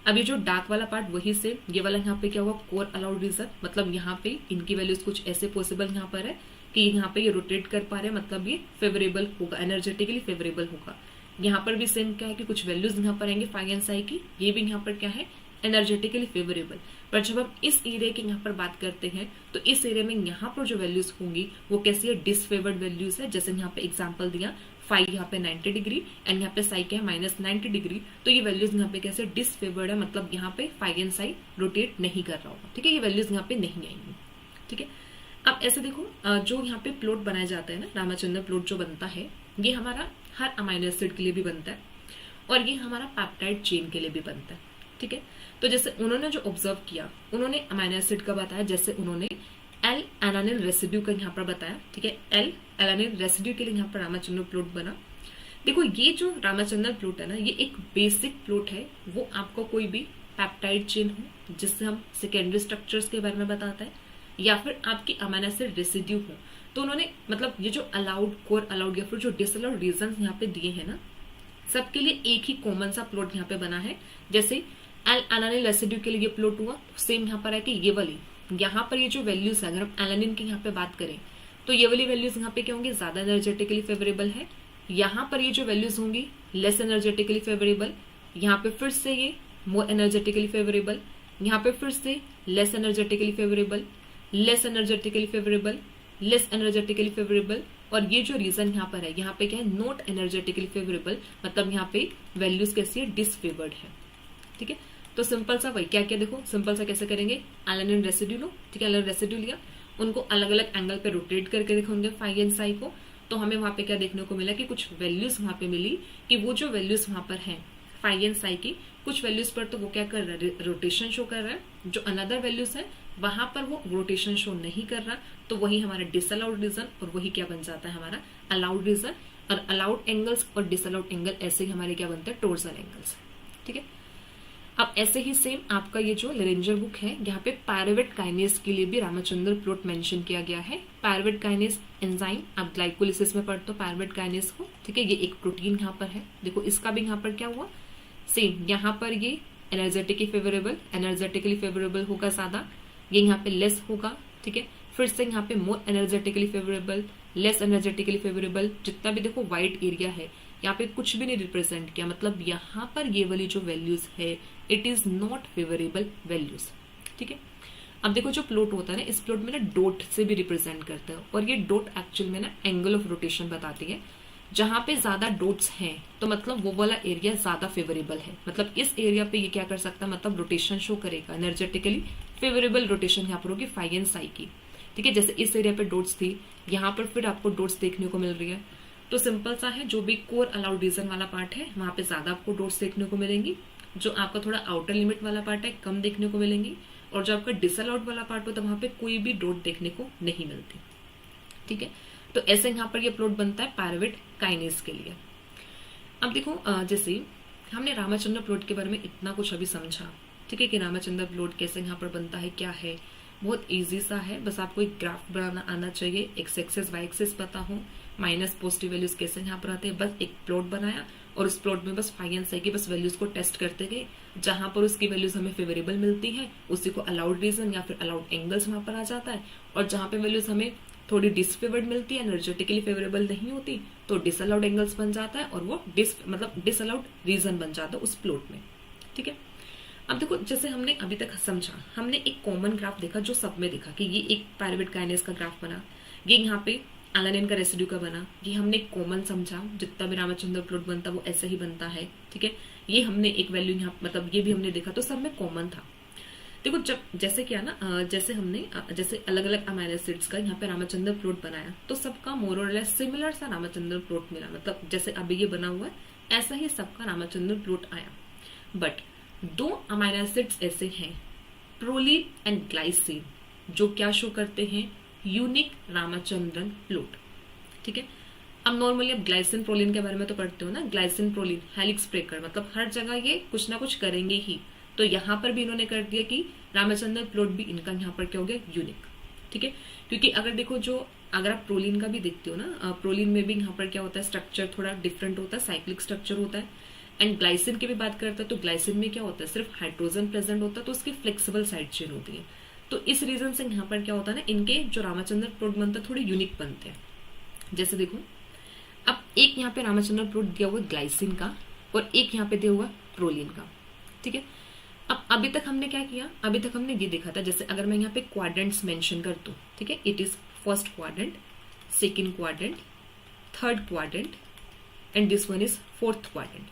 अब ये जो डार्क वाला पार्ट वही से ये वाला यहाँ पे क्या हुआ, कोर अलाउड रीजन, मतलब यहाँ पे इनकी वैल्यूज कुछ ऐसे पॉसिबल यहाँ पर है कि यहाँ पे ये रोटेट कर पा रहे हैं मतलब ये फेवरेबल होगा, एनर्जेटिकली फेवरेबल होगा। यहाँ पर भी सेम क्या है कि कुछ वैल्यूज यहाँ पर आएंगे फाई एंड साई की, ये भी यहाँ पर क्या है, एनर्जेटिकली फेवरेबल। पर जब हम इस एरिया की यहाँ पर बात करते हैं तो इस एरिया में यहाँ पर जो वैल्यूज होंगी वो कैसी है, डिसफेवर्ड वैल्यूज है। जैसे यहाँ पे एग्जांपल दिया, फाई यहाँ पे 90 डिग्री एंड यहाँ पे साई क्या है -90 डिग्री, तो ये वैल्यूज यहाँ पे कैसे डिसफेवर्ड है, मतलब यहाँ पे फाई एंड साई रोटेट नहीं कर रहा होगा। ठीक है, ये वैल्यूज यहाँ पे नहीं आएंगी। ठीक है, अब ऐसे देखो जो यहाँ पे प्लॉट बनाया जाता है ना, रामचंद्रन प्लॉट जो बनता है ये हमारा हर अमाइनो एसिड के लिए भी बनता है और ये हमारा पेप्टाइड चेन के लिए भी बनता है। ठीक है, तो जैसे उन्होंने जो ऑब्जर्व किया, उन्होंने अमाइनो एसिड का बताया, जैसे उन्होंने एल एलानिल रेसिड्यू का यहाँ पर बताया। ठीक है, एल एलानिल रेसिड्यू के लिए यहाँ पर रामचंद्रन प्लॉट बना। देखो ये जो रामचंद्रन प्लॉट है ना, ये एक बेसिक प्लॉट है, वो आपको कोई भी पेप्टाइड चेन हो जिससे हम सेकेंडरी स्ट्रक्चर्स के बारे में बताता है या फिर आपकी अमाइनो एसिड रेसिड्यू हो, तो उन्होंने मतलब ये जो अलाउड, कोर अलाउड या फिर जो डिसअलाउड रीजन यहाँ पे दिए हैं ना, सबके लिए एक ही कॉमन सा प्लॉट यहाँ पे बना है। जैसे एल एलानिल रेसिड्यू के लिए ये प्लॉट हुआ, सेम यहाँ पर है कि ये वाली यहाँ पर ये जो वैल्यूज है, अगर हम एलानिन की यहाँ पे बात करें तो ये वाली वैल्यूज यहाँ पे क्या होंगी, ज्यादा एनर्जेटिकली फेवरेबल है। यहाँ पर ये जो वैल्यूज होंगी लेस एनर्जेटिकली फेवरेबल, यहाँ पे फिर से ये मोर एनर्जेटिकली फेवरेबल, यहाँ पे फिर से less energetically favourable, less energetically favourable, less energetically favourable, और ये जो रीजन यहाँ पर है, यहाँ पे क्या है, नॉट एनर्जेटिकली फेवरेबल, मतलब यहाँ पे वैल्यूज कैसी है, डिसफेवर्ड है। ठीक है, तो सिंपल सा वही क्या क्या देखो, सिंपल सा कैसे करेंगे, एलानिन रेसिड्यू लो। ठीक है, एलानिन रेसिड्यू लिया, उनको अलग अलग एंगल पे रोटेट करके देखोगे फाई एंड साई को, तो हमें वहां पे क्या देखने को मिला कि कुछ वैल्यूज वहां पे मिली कि वो जो वैल्यूज वहां पर है फाई एंड साई की, कुछ वैल्यूज पर तो वो क्या कर रहा है, रोटेशन शो कर रहा है, जो अनदर वैल्यूज है वहां पर वो रोटेशन शो नहीं कर रहा, तो वही हमारा डिसअलाउड रीजन और वही क्या बन जाता है हमारा अलाउड रीजन। और अलाउड एंगल्स और डिसअलाउड एंगल ऐसे ही हमारे क्या बनते हैं, टॉर्जन एंगल्स। ठीक है, अब ऐसे ही सेम आपका ये जो लिनेंजर बुक है, यहाँ पे पायरुवेट काइनेज के लिए भी रामचंद्र प्लॉट मेंशन किया गया है। पायरुवेट काइनेज एंजाइम, आप ग्लाइकोलिसिस में पढ़ते हो पायरुवेट काइनेज को। ठीक है, ये एक प्रोटीन यहाँ पर है। देखो इसका भी यहाँ पर क्या हुआ, सेम यहाँ पर ये एनर्जेटिकली फेवरेबल होगा ज्यादा, ये यहाँ पे लेस होगा। ठीक है, फिर से यहाँ पे more energetically favourable, less energetically favourable, जितना भी देखो व्हाइट एरिया है यहाँ पे कुछ भी नहीं रिप्रेजेंट किया, मतलब यहाँ पर ये वाली जो वैल्यूज है it is not favourable values. ठीक है, अब देखो जो प्लॉट होता है ना, इस प्लॉट में ना डॉट से भी रिप्रेजेंट करते हैं, और ये डॉट एक्चुअल में ना एंगल ऑफ रोटेशन बताती है। जहां पे ज्यादा डॉट्स हैं तो मतलब वो वाला एरिया ज्यादा फेवरेबल है, मतलब इस एरिया पे ये क्या कर सकता है, मतलब रोटेशन शो करेगा, एनर्जेटिकली फेवरेबल रोटेशन यहाँ पर होगी फाई एंड साई की। ठीक है, जैसे इस एरिया पे डॉट्स थी, यहाँ पर फिर आपको डॉट्स देखने को मिल रही है, तो सिंपल सा है, जो भी कोर अलाउड रीजन वाला पार्ट है वहां पे ज्यादा आपको डॉट्स देखने को मिलेंगी, जो आपका थोड़ा आउटर लिमिट वाला पार्ट है कम देखने को मिलेंगी, और जो आपका डिसअलाउड वाला पार्ट होता है वहां पे कोई भी डॉट देखने को नहीं मिलती। ठीक है, तो ऐसे यहाँ पर ये प्लॉट बनता है पायरुवेट काइनेज के लिए। अब देखो जैसे हमने रामचंद्र प्लॉट के बारे में इतना कुछ अभी समझा, ठीक है, कि रामचंद्र प्लॉट कैसे यहाँ पर बनता है, क्या है, बहुत इजी सा है, बस आपको एक ग्राफ बनाना आना चाहिए, एक्स एक्सेस वाई एक्सेस पता हो, माइनस पॉजिटिव वैल्यूज कैसे यहाँ पर आते हैं, बस एक प्लॉट बनाया और उस प्लॉट में बस फाई एंड साई की बस वैल्यूज को टेस्ट करते गए, जहां पर उसकी वैल्यूज हमें फेवरेबल मिलती है उसी को अलाउड रीजन या फिर अलाउड एंगल्स वहां पर आ जाता है, और जहां पे वैल्यूज हमें थोड़ी डिसफेवर्ड मिलती है, एनर्जेटिकली फेवरेबल नहीं होती, तो डिसअलाउड एंगल्स बन जाता है और वो डिसअलाउड रीजन बन जाता है उस प्लॉट में। ठीक है, अब देखो जैसे हमने अभी तक समझा, हमने एक कॉमन ग्राफ देखा जो सब में दिखा कि ये एक पायरुवेट काइनेज का ग्राफ बना, ये यहाँ पे एलानिन का रेसिड्यू का बना, ये हमने कॉमन समझा, जितना भी रामचंद्र प्लॉट बनता वो ऐसे ही बनता है। ठीक है, ये हमने एक वैल्यू यहाँ मतलब ये भी हमने देखा, तो सब में कॉमन था। देखो जब जैसे क्या ना, जैसे हमने जैसे अलग अलग अमाइनो एसिड्स का यहाँ पे रामचंद्र प्लॉट बनाया, तो सबका मोर और लेस सिमिलर सा रामचंद्र प्लॉट मिला, मतलब जैसे अभी ये बना हुआ है ऐसा ही सबका रामचंद्र प्लॉट आया। बट दो अमाइनो एसिड्स ऐसे हैं, प्रोलीन एंड ग्लाइसिन, जो क्या शो करते हैं, यूनिक रामचंद्रन प्लॉट। ठीक है, अब नॉर्मली अब ग्लाइसिन प्रोलीन के बारे में तो पढ़ते हो ना, ग्लाइसिन प्रोलीन हेलिक्स ब्रेकर, मतलब हर जगह ये कुछ ना कुछ करेंगे ही, तो यहाँ पर भी इन्होंने कर दिया कि रामचंद्र प्लॉट भी इनका यहाँ पर क्या हो गया, यूनिक। ठीक है, क्योंकि अगर देखो अगर आप प्रोलीन का भी देखते हो ना, प्रोलीन में भी यहाँ पर क्या होता है, स्ट्रक्चर थोड़ा डिफरेंट होता है, साइक्लिक स्ट्रक्चर होता है। एंड ग्लाइसिन की भी बात करते हैं तो ग्लाइसिन में क्या होता है, सिर्फ हाइड्रोजन प्रेजेंट होता है, तो उसकी फ्लेक्सिबल साइड चेन होती है, तो इस रीजन से यहाँ पर क्या होता है ना, इनके जो रामचंद्र प्लॉट बनते हैं थोड़े यूनिक बनते हैं। जैसे देखो अब एक यहाँ पे रामचंद्र प्लॉट दिया हुआ ग्लाइसिन का और एक यहाँ पे दिया हुआ प्रोलीन का। ठीक है, अब अभी तक हमने क्या किया, अभी तक हमने ये देखा था, जैसे अगर मैं यहाँ पे क्वाड्रेंट्स मेंशन कर दूं, ठीक है, it is first quadrant, second quadrant, third quadrant and this one is fourth quadrant.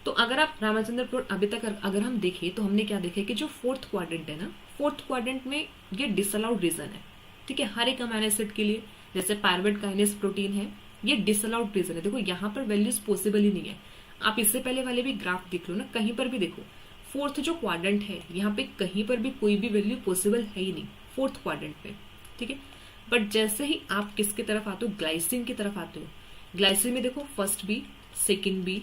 तो अगर आप रामचंद्र प्लॉट अभी तक अगर हम देखें तो हमने क्या देखा कि जो फोर्थ क्वाड्रेंट है ना, फोर्थ क्वाड्रेंट में ये डिसअलाउड रीजन है। ठीक है, हर एक अमाइनो एसिड के लिए, जैसे पायरुवेट काइनेज प्रोटीन है, ये डिसअलाउड रीजन है। देखो यहाँ पर वैल्यूज पॉसिबल ही नहीं है, आप इससे पहले वाले भी ग्राफ देख लो ना, कहीं पर भी देखो फोर्थ जो क्वाड्रेंट है यहाँ पे कहीं पर भी कोई भी वैल्यू पॉसिबल है ही नहीं फोर्थ क्वाड्रेंट पे। ठीक है, बट जैसे ही आप किसकी तरफ आते हो, ग्लाइसिन की तरफ आते हो, ग्लाइसिन में देखो फर्स्ट बी, सेकेंड बी,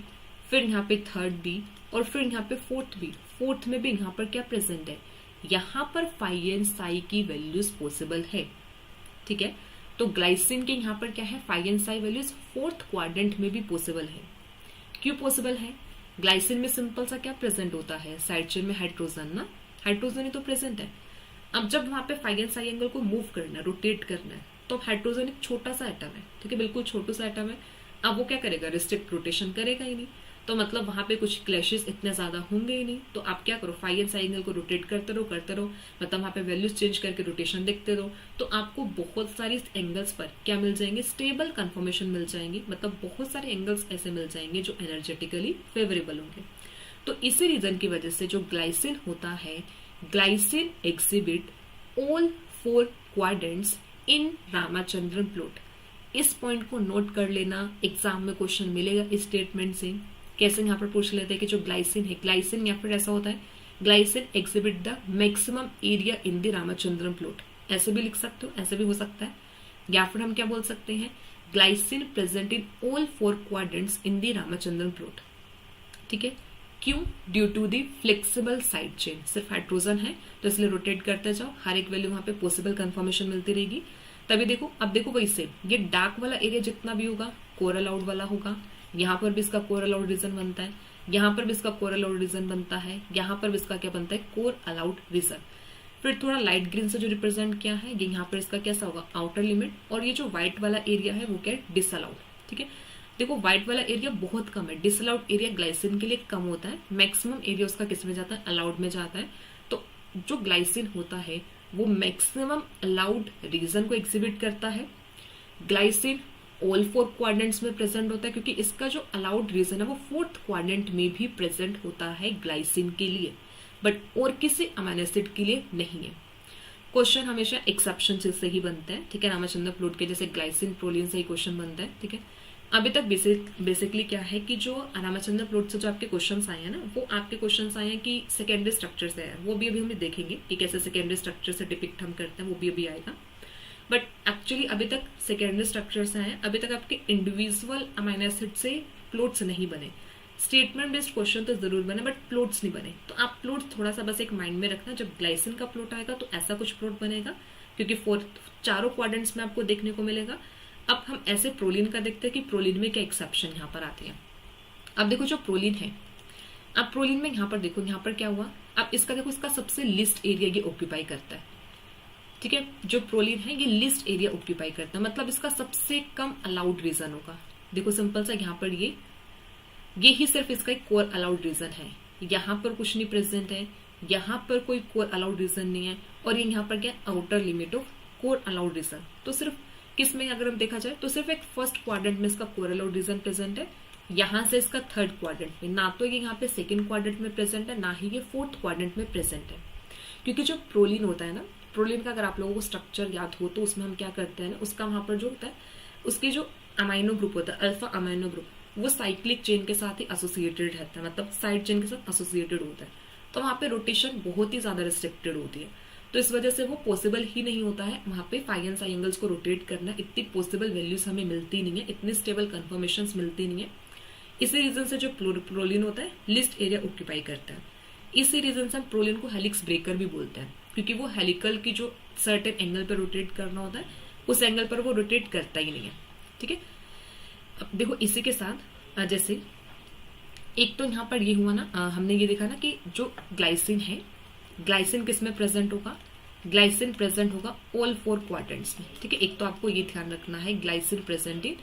फिर यहाँ पे थर्ड बी और फिर यहाँ पे फोर्थ बी, फोर्थ में भी यहाँ पर क्या प्रेजेंट है, यहाँ पर फाई एंड साई की वैल्यूज पॉसिबल है। ठीक है, तो ग्लाइसिन के यहाँ पर क्या है, phi and psi values fourth quadrant में भी पॉसिबल है। क्यों पॉसिबल है, ग्लाइसिन में सिंपल सा क्या प्रेजेंट होता है, साइड चेन में हाइड्रोजन ना, हाइड्रोजन ही तो प्रेजेंट है। अब जब वहां पे फाई एंड साई एंगल को मूव करना है, रोटेट करना है, तो हाइड्रोजन एक छोटा सा एटम है, ठीक है, बिल्कुल छोटा सा एटम है, अब वो क्या करेगा, रिस्ट्रिक्ट रोटेशन करेगा ही नहीं, तो मतलब वहां पे कुछ क्लैशेस इतने ज्यादा होंगे ही नहीं, तो आप क्या करो, फाई एंड साई एंगल को रोटेट करते रहो, मतलब वहां पे वैल्यूज चेंज करके रोटेशन देखते रहो, तो आपको बहुत सारी एंगल्स पर क्या मिल जाएंगे, स्टेबल कन्फर्मेशन मिल जाएंगे, मतलब बहुत सारे एंगल्स ऐसे मिल जाएंगे जो एनर्जेटिकली फेवरेबल होंगे। तो इसी रीजन की वजह से जो ग्लाइसिन होता है, glycine exhibit all four quadrants in Ramachandran plot. इस पॉइंट को नोट कर लेना, एग्जाम में क्वेश्चन मिलेगा इस स्टेटमेंट से, कैसे यहाँ पर पूछ लेते हैं कि जो ग्लाइसिन है, ग्लाइसिन या फिर ऐसा होता है glycine exhibit the maximum area in the Ramachandran plot, ऐसे भी लिख सकते हो, ऐसे भी हो सकता है। या फिर हम क्या बोल सकते हैं, glycine present in all 4 quadrants in the Ramachandran plot. ठीक है, क्यों? Due to the flexible side chain, सिर्फ हाइड्रोजन है तो इसलिए रोटेट करते जाओ, हर एक वैल्यू वहां पे पॉसिबल कंफर्मेशन मिलती रहेगी। तभी देखो, अब देखो वही सेम, ये डार्क वाला एरिया जितना भी होगा कोर अलाउड वाला होगा, यहाँ पर भी इसका कोर अलाउड रीजन बनता है, यहाँ पर भी इसका कोर अलाउड रीजन बनता है, यहाँ पर भी इसका क्या बनता है, कोर अलाउड रीजन। फिर थोड़ा लाइट ग्रीन से जो रिप्रेजेंट किया है, ये यहाँ पर इसका कैसा होगा, आउटर लिमिट, और ये जो व्हाइट वाला एरिया है वो क्या है, डिसअलाउड। ठीक है, देखो व्हाइट वाला एरिया बहुत कम है, डिसअलाउड एरिया ग्लाइसिन के लिए कम होता है, मैक्सिमम एरिया उसका किस में जाता है, अलाउड में जाता है। तो जो ग्लाइसिन होता है वो मैक्सिमम अलाउड रीजन को एग्जिबिट करता है। ग्लाइसिन ऑल 4 क्वाड्रेंट्स में प्रेजेंट होता है, क्योंकि इसका जो अलाउड रीजन है वो 4th क्वाड्रेंट में भी प्रेजेंट होता है ग्लाइसिन के लिए, बट और किसी अमीनो एसिड के लिए नहीं है। क्वेश्चन हमेशा एक्सेप्शन से ही बनते हैं। ठीक है, रामचंद्र प्लॉट के जैसे ग्लाइसिन प्रोलिन से ही क्वेश्चन बनता है। ठीक है, अभी तक बेसिकली क्या है कि जो रामचंद्र प्लॉट से जो आपके क्वेश्चंस आए हैं ना, वो आपके क्वेश्चंस आए हैं कि सेकेंडरी स्ट्रक्चर से है, वो भी अभी हम देखेंगे कि कैसे सेकेंडरी स्ट्रक्चर से डिपिक्ट हम करते हैं, वो भी अभी आएगा। बट एक्चुअली अभी तक सेकेंडरी स्ट्रक्चर से आए, अभी तक आपके इंडिविजुअल अमीनो एसिड से प्लॉट्स नहीं बने। स्टेटमेंट बेस्ड क्वेश्चन तो जरूर बने बट प्लॉट्स नहीं बने। तो आप प्लॉट थोड़ा सा बस एक माइंड में रखना, जब ग्लाइसिन का प्लॉट आएगा तो ऐसा कुछ प्लॉट बनेगा, क्योंकि 4 क्वाड्रेंट्स में आपको देखने को मिलेगा। अब हम ऐसे प्रोलिन का देखते हैं कि प्रोलिन में क्या एक्सेप्शन यहाँ पर आती है। अब देखो जो प्रोलिन है, अब प्रोलिन में यहाँ पर देखो, यहाँ पर क्या हुआ, अब इसका देखो, इसका सबसे लिस्ट एरिया ये ऑक्यूपाई करता है। ठीक है, जो प्रोलिन है ये लिस्ट एरिया ऑक्यूपाई करता है, मतलब इसका सबसे कम अलाउड रीजन होगा। देखो सिंपल सा, यहाँ पर ये ही सिर्फ इसका एक कोर अलाउड रीजन है, यहाँ पर कुछ नहीं प्रेजेंट है, यहाँ पर कोई कोर अलाउड रीजन नहीं है, और ये यहाँ पर क्या outer limit of core allowed reason. तो सिर्फ किस में अगर हम देखा जाए तो सिर्फ एक फर्स्ट क्वाड्रेंट में इसका कोर अलाउड रीजन प्रेजेंट है, यहां से इसका 3rd क्वाड्रेंट में, ना तो ये यहाँ पे 2nd क्वाड्रेंट में प्रेजेंट है, ना ही ये 4th क्वाड्रेंट में प्रेजेंट है। क्योंकि जो प्रोलिन होता है ना, प्रोलिन का अगर आप लोगों को स्ट्रक्चर याद हो तो उसमें हम क्या करते हैं ना, उसका वहां पर जो होता है, उसके जो अमाइनो ग्रुप होता है, अल्फा अमाइनो ग्रुप, वो साइक्लिक चेन के साथ ही एसोसिएटेड रहता है, मतलब साइड चेन के साथ एसोसिएटेड होता है। तो वहां पे रोटेशन बहुत ही ज्यादा रिस्ट्रिक्टेड होती है, तो इस वजह से वो पॉसिबल ही नहीं होता है वहां पे फाई एंड साई एंगल्स को रोटेट करना। इतनी पॉसिबल वैल्यूज हमें मिलती नहीं है, इतनी स्टेबल कंफर्मेशन मिलती नहीं है। इसी रीजन से जो प्रोलिन होता है लिस्ट एरिया ऑक्यूपाई करता है। इसी रीजन से हम प्रोलिन को हेलिक्स ब्रेकर भी बोलते हैं, क्योंकि वो हेलिकल की जो सर्टेन एंगल पर रोटेट करना होता है, उस एंगल पर वो रोटेट करता ही नहीं है। ठीक है, अब देखो इसी के साथ जैसे एक तो यहाँ पर ये हुआ ना, हमने ये देखा ना कि जो ग्लाइसिन है, ग्लाइसिन किस में प्रेजेंट होगा, ग्लाइसिन प्रेजेंट होगा ऑल 4 क्वाड्रेंट्स में। ठीक है, एक तो आपको ये ध्यान रखना है, glycine present in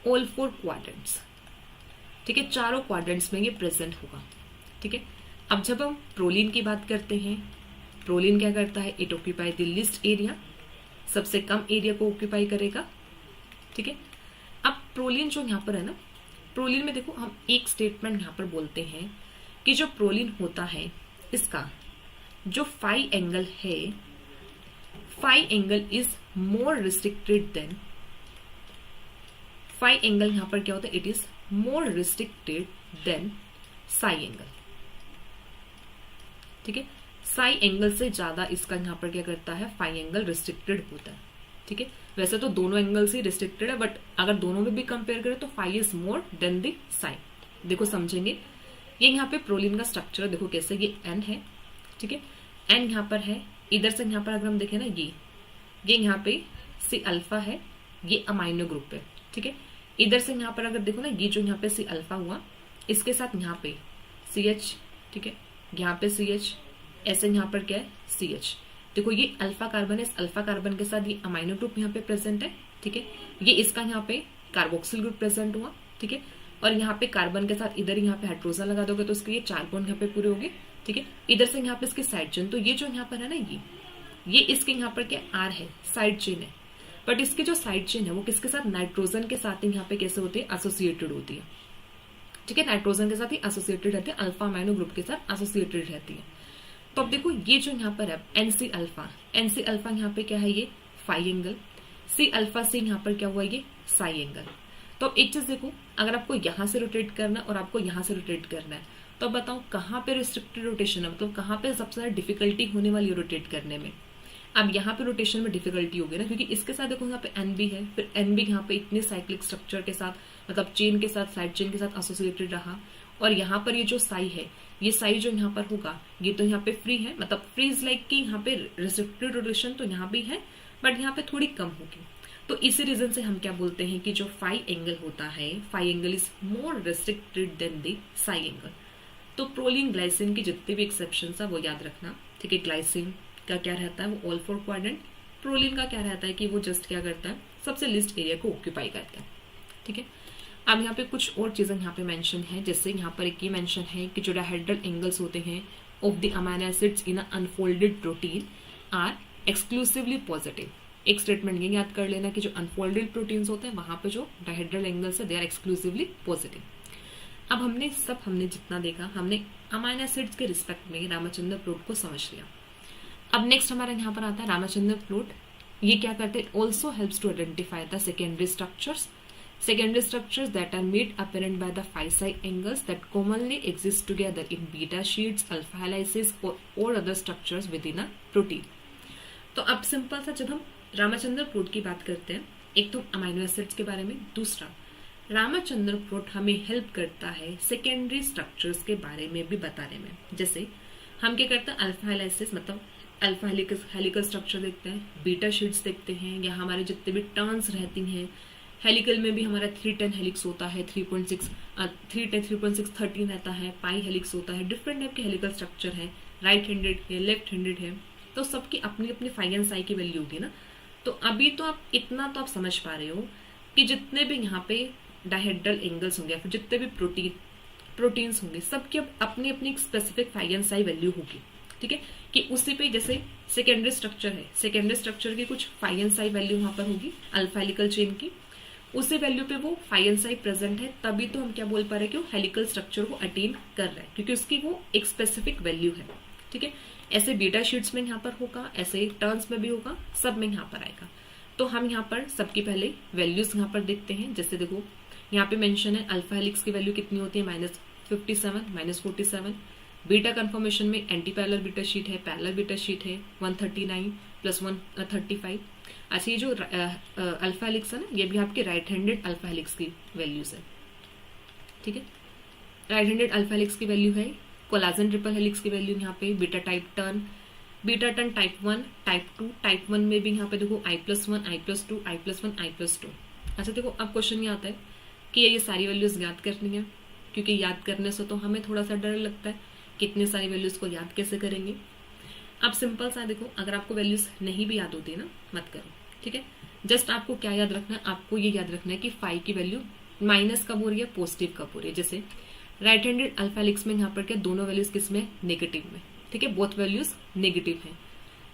all 4 quadrants. ठीक है, चारों क्वाड्रेंट्स में ये प्रेजेंट होगा। ठीक है, अब जब हम प्रोलिन की बात करते हैं, प्रोलिन क्या करता है, it occupy the list area, सबसे कम एरिया को ऑक्यूपाई करेगा। ठीक है, अब प्रोलिन जो यहाँ पर है ना, प्रोलिन में देखो हम एक स्टेटमेंट यहाँ पर बोलते हैं कि जो प्रोलिन होता है इसका जो फाई एंगल है, phi angle is more restricted than, phi angle यहां पर क्या होता है, it is more restricted than psi angle. ठीक है, साई एंगल से ज्यादा इसका यहां पर क्या करता है, फाई एंगल रिस्ट्रिक्टेड होता है। ठीक है, वैसे तो दोनों एंगल्स ही रिस्ट्रिक्टेड है, बट अगर दोनों में भी कंपेयर करें तो phi is more than the psi. देखो समझेंगे, ये यहाँ पे प्रोलिन का स्ट्रक्चर देखो कैसे, ये एन है। ठीक है, एन यहाँ पर है, इधर से यहाँ पर अगर हम देखें ना, ये यहाँ पे सी अल्फा है, ये अमाइनो ग्रुप है। ठीक है, इधर से यहाँ पर अगर देखो ना, ये जो यहाँ पे सी अल्फा हुआ, इसके साथ यहाँ पे सी एच। ठीक है, यहाँ पे सी एच, ऐसे यहाँ पर क्या है, सी एच। देखो ये अल्फा कार्बन है, इस अल्फा कार्बन के साथ ये अमाइनो ग्रुप यहाँ पे प्रेजेंट है। ठीक है, ये इसका यहाँ पे कार्बोक्सिल ग्रुप प्रेजेंट हुआ। ठीक है, और यहाँ पे कार्बन के साथ इधर यहाँ पे हाइड्रोजन लगा दोगे तो इसके ये 4 बॉन्ड यहाँ पे पूरे हो गए। ठीक है, इधर से यहाँ पे इसकी साइड चेन, तो ये जो यहाँ पर है ना, ये इसके यहाँ पर क्या आर है, साइड चेन है, बट इसकी जो साइड चेन है वो किसके साथ, नाइट्रोजन के साथ ही यहाँ पे कैसे होती है, एसोसिएटेड होती है। ठीक है, नाइट्रोजन के साथ ही एसोसिएटेड रहती है, अल्फा अमाइनो ग्रुप के साथ एसोसिएटेड रहती है। तो अब देखो ये जो यहाँ पर है एनसी अल्फा, एनसी अल्फा यहाँ पे क्या है, ये फाई एंगल, सी अल्फा से यहाँ पर क्या हुआ, ये साई एंगल। तो अब एक चीज देखो, अगर आपको यहाँ से रोटेट करना है और आपको यहाँ से रोटेट करना है, तो अब बताओ कहाँ पे रिस्ट्रिक्टेड रोटेशन है, मतलब कहाँ पे सबसे ज्यादा डिफिकल्टी होने वाली है रोटेट करने में। अब यहाँ पे रोटेशन में डिफिकल्टी होगी ना, क्योंकि इसके साथ देखो यहाँ पे एन बी है, फिर एन बी यहाँ पे इतने साइक्लिक स्ट्रक्चर के साथ, मतलब चेन के साथ, साइड चेन के साथ एसोसिएटेड रहा। और यहाँ पर ये जो साई है, ये साई जो यहाँ पर होगा, ये तो यहाँ पे फ्री है, मतलब फ्री इज लाइक कि यहाँ पे रिस्ट्रिक्टेड रोटेशन तो यहाँ भी है, बट यहाँ पे थोड़ी कम होगी। तो इसी रीजन से हम क्या बोलते हैं कि जो फाई एंगल होता है, phi angle is more restricted than the psi angle. तो प्रोलिन ग्लाइसिन की जितने भी एक्सेप्शन है वो याद रखना, ठीक है। ग्लाइसिन का क्या रहता है, वो ऑल फोर क्वाड्रेंट। प्रोलिन का क्या रहता है कि वो जस्ट क्या करता है, सबसे लिस्ट एरिया को ऑक्यूपाई करता है, ठीक है। अब यहाँ पे कुछ और चीजें यहाँ पे मेंशन है, जैसे यहाँ पर एक ये मेंशन है कि जो डायहेड्रल एंगल्स होते हैं of the amino acids in unfolded protein are exclusively positive. एक स्टेटमेंट ये याद कर लेना कि जो अनफोल्डेड प्रोटीन्स होते हैं वहां पे जो डायहेड्रल एंगल्स है दे आर एक्सक्लूसिवली पॉजिटिव। अब हमने जितना देखा, हमने अमीनो एसिड्स के रिस्पेक्ट में रामचंद्र प्लॉट को समझ लिया। अब नेक्स्ट हमारा यहाँ पर आता है रामचंद्र प्लॉट। ये क्या करते हैं, also helps to identify the secondary structures that are made apparent by the phi-psi angles that commonly exist together in beta sheets, alpha helices or other structures within a protein। तो अब सिंपल सा जब हम रामचंद्र प्लॉट की बात करते हैं, एक तो अमीनो एसिड्स के बारे में, दूसरा रामचंद्र प्लॉट हमें हेल्प करता है सेकेंडरी स्ट्रक्चर्स के बारे में भी बताने में। जैसे हम क्या करते हैं, अल्फा हेलाइसिस मतलब अल्फा हेलिकल स्ट्रक्चर देखते हैं, बीटा शीट्स देखते हैं, या हमारे जितने भी टर्न्स रहती हैं। हेलिकल में भी हमारा 310 हेलिक्स होता है, 3.6 13 रहता है, पाई हेलिक्स होता है, डिफरेंट टाइप के हेलिकल स्ट्रक्चर है, राइट हैंडेड है, लेफ्ट हैंडेड है, तो सबकी अपनी अपनी फाई एंड साई की वैल्यू होगी ना। तो अभी तो आप इतना तो आप समझ पा रहे हो कि जितने भी यहाँ पे डायहेड्रल एंगल्स होंगे, फिर जितने भी प्रोटीन्स होंगे, सबकी अब अपनी अपनी एक specific phi and psi value होगी, ठीक है। कि उसी पे जैसे सेकेंडरी स्ट्रक्चर है, सेकेंडरी स्ट्रक्चर की कुछ फाई एंड साई वैल्यू वहां पर होगी अल्फा हेलिकल चेन की, उसी वैल्यू पे वो फाई एंड साई प्रेजेंट है, तभी तो हम क्या बोल पा रहे हैं कि वो हेलिकल स्ट्रक्चर को अटेन कर रहा है, क्योंकि उसकी वो एक स्पेसिफिक वैल्यू है, ठीक है। ऐसे बीटा शीट्स में यहाँ पर होगा, ऐसे टर्न्स में भी होगा, सब में यहाँ पर आएगा। तो हम यहाँ पर सबकी पहले वैल्यूज यहाँ पर देखते हैं। जैसे देखो यहाँ पे मेंशन है अल्फा हेलिक्स की वैल्यू कितनी होती है, -57 -47। बीटा कन्फर्मेशन में एंटी पैरेलल बीटा शीट है, पैरेलल बीटा शीट है, 139 + 135। अच्छा, ये जो अल्फा हेलिक्स है ना, ये भी आपके राइट हैंडेड अल्फा हेलिक्स की वैल्यूज है, ठीक है। राइट हैंडेड अल्फा हेलिक्स की वैल्यू है। कोलाजन ट्रिपल हेलिक्स की वैल्यू यहाँ पे, beta turn type 1, type 2, type 1 में भी यहाँ पे देखो I+1, I+2, I+1, I+2। अच्छा देखो, अब क्वेश्चन ये आता है कि ये सारी वैल्यूज याद करनी है, क्योंकि याद करने से तो हमें थोड़ा सा डर लगता है, कितने सारी वैल्यूज को याद कैसे करेंगे। अब सिंपल सा देखो, अगर आपको वैल्यूज नहीं भी याद होती ना, मत करो, ठीक है। जस्ट आपको क्या याद रखना है, आपको ये याद रखना है कि फाई की वैल्यू माइनस कब हो रही है, पॉजिटिव कब हो रही है। जैसे राइट हैंडेड अल्फा हेलिक्स में यहाँ पर क्या दोनों वैल्यूज किस में, नेगेटिव में, ठीक है, बोथ वैल्यूज नेगेटिव है।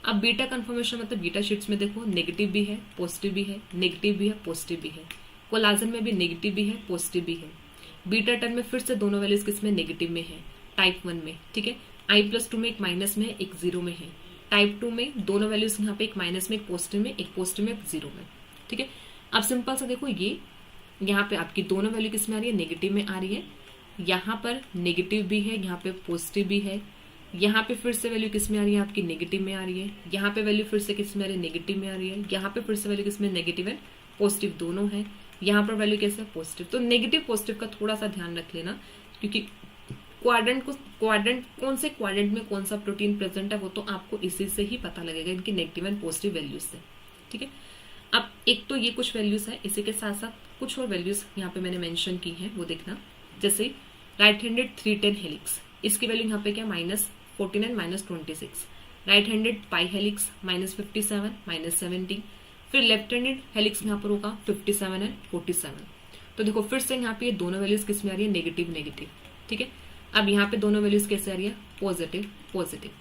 अब बीटा कन्फर्मेशन मतलब बीटा शीट्स में देखो नेगेटिव भी है, पॉजिटिव भी है, नेगेटिव भी है, पॉजिटिव भी है। कोलाजन में भी नेगेटिव भी है, पॉजिटिव भी है। बीटा टर्न में फिर से दोनों वैल्यूज किस में, नेगेटिव में है, टाइप 1 में, ठीक है। I+2 में एक माइनस में, एक जीरो में है। टाइप 2 में दोनों वैल्यूज यहाँ पे एक माइनस में, एक पॉजिटिव में, एक पॉजिटिव में, एक जीरो में, ठीक है। अब सिंपल सा देखो, ये यहाँ पे आपकी दोनों वैल्यू किस में आ रही है, नेगेटिव में आ रही है। यहाँ पर नेगेटिव भी है, यहाँ पे पॉजिटिव भी है। यहाँ पे फिर से वैल्यू किस में आ रही है, आपकी नेगेटिव में आ रही है। यहाँ पे वैल्यू फिर से किस में आ रही है, नेगेटिव में आ रही है। यहाँ पे फिर से वैल्यू किस में, नेगेटिव एंड पॉजिटिव दोनों है। यहाँ पर वैल्यू कैसे, पॉजिटिव। तो नेगेटिव पॉजिटिव का थोड़ा सा ध्यान रख लेना, क्योंकि क्वाड्रेंट कौन से क्वाड्रेंट में कौन सा प्रोटीन प्रेजेंट है वो तो आपको इसी से ही पता लगेगा, इनकी नेगेटिव एंड पॉजिटिव वैल्यूज से, ठीक है। अब एक तो ये कुछ वैल्यूज है, इसी के साथ साथ कुछ और वैल्यूज यहाँ पे मैंने मेंशन की है, वो देखना। जैसे राइट हैंडेड 310 हेलिक्स, इसकी वैल्यू यहाँ पे क्या, -49 -26। राइट हैंडेड पाई हेलिक्स -57 -70। फिर लेफ्ट हैंडेड हेलिक्स यहाँ पर होगा 57 एंड 47। तो देखो फिर से यहाँ पे ये दोनों वैल्यूज किस में आ रही है, नेगेटिव नेगेटिव, ठीक है। अब यहाँ पे दोनों वैल्यूज कैसे आ रही है, पॉजिटिव पॉजिटिव।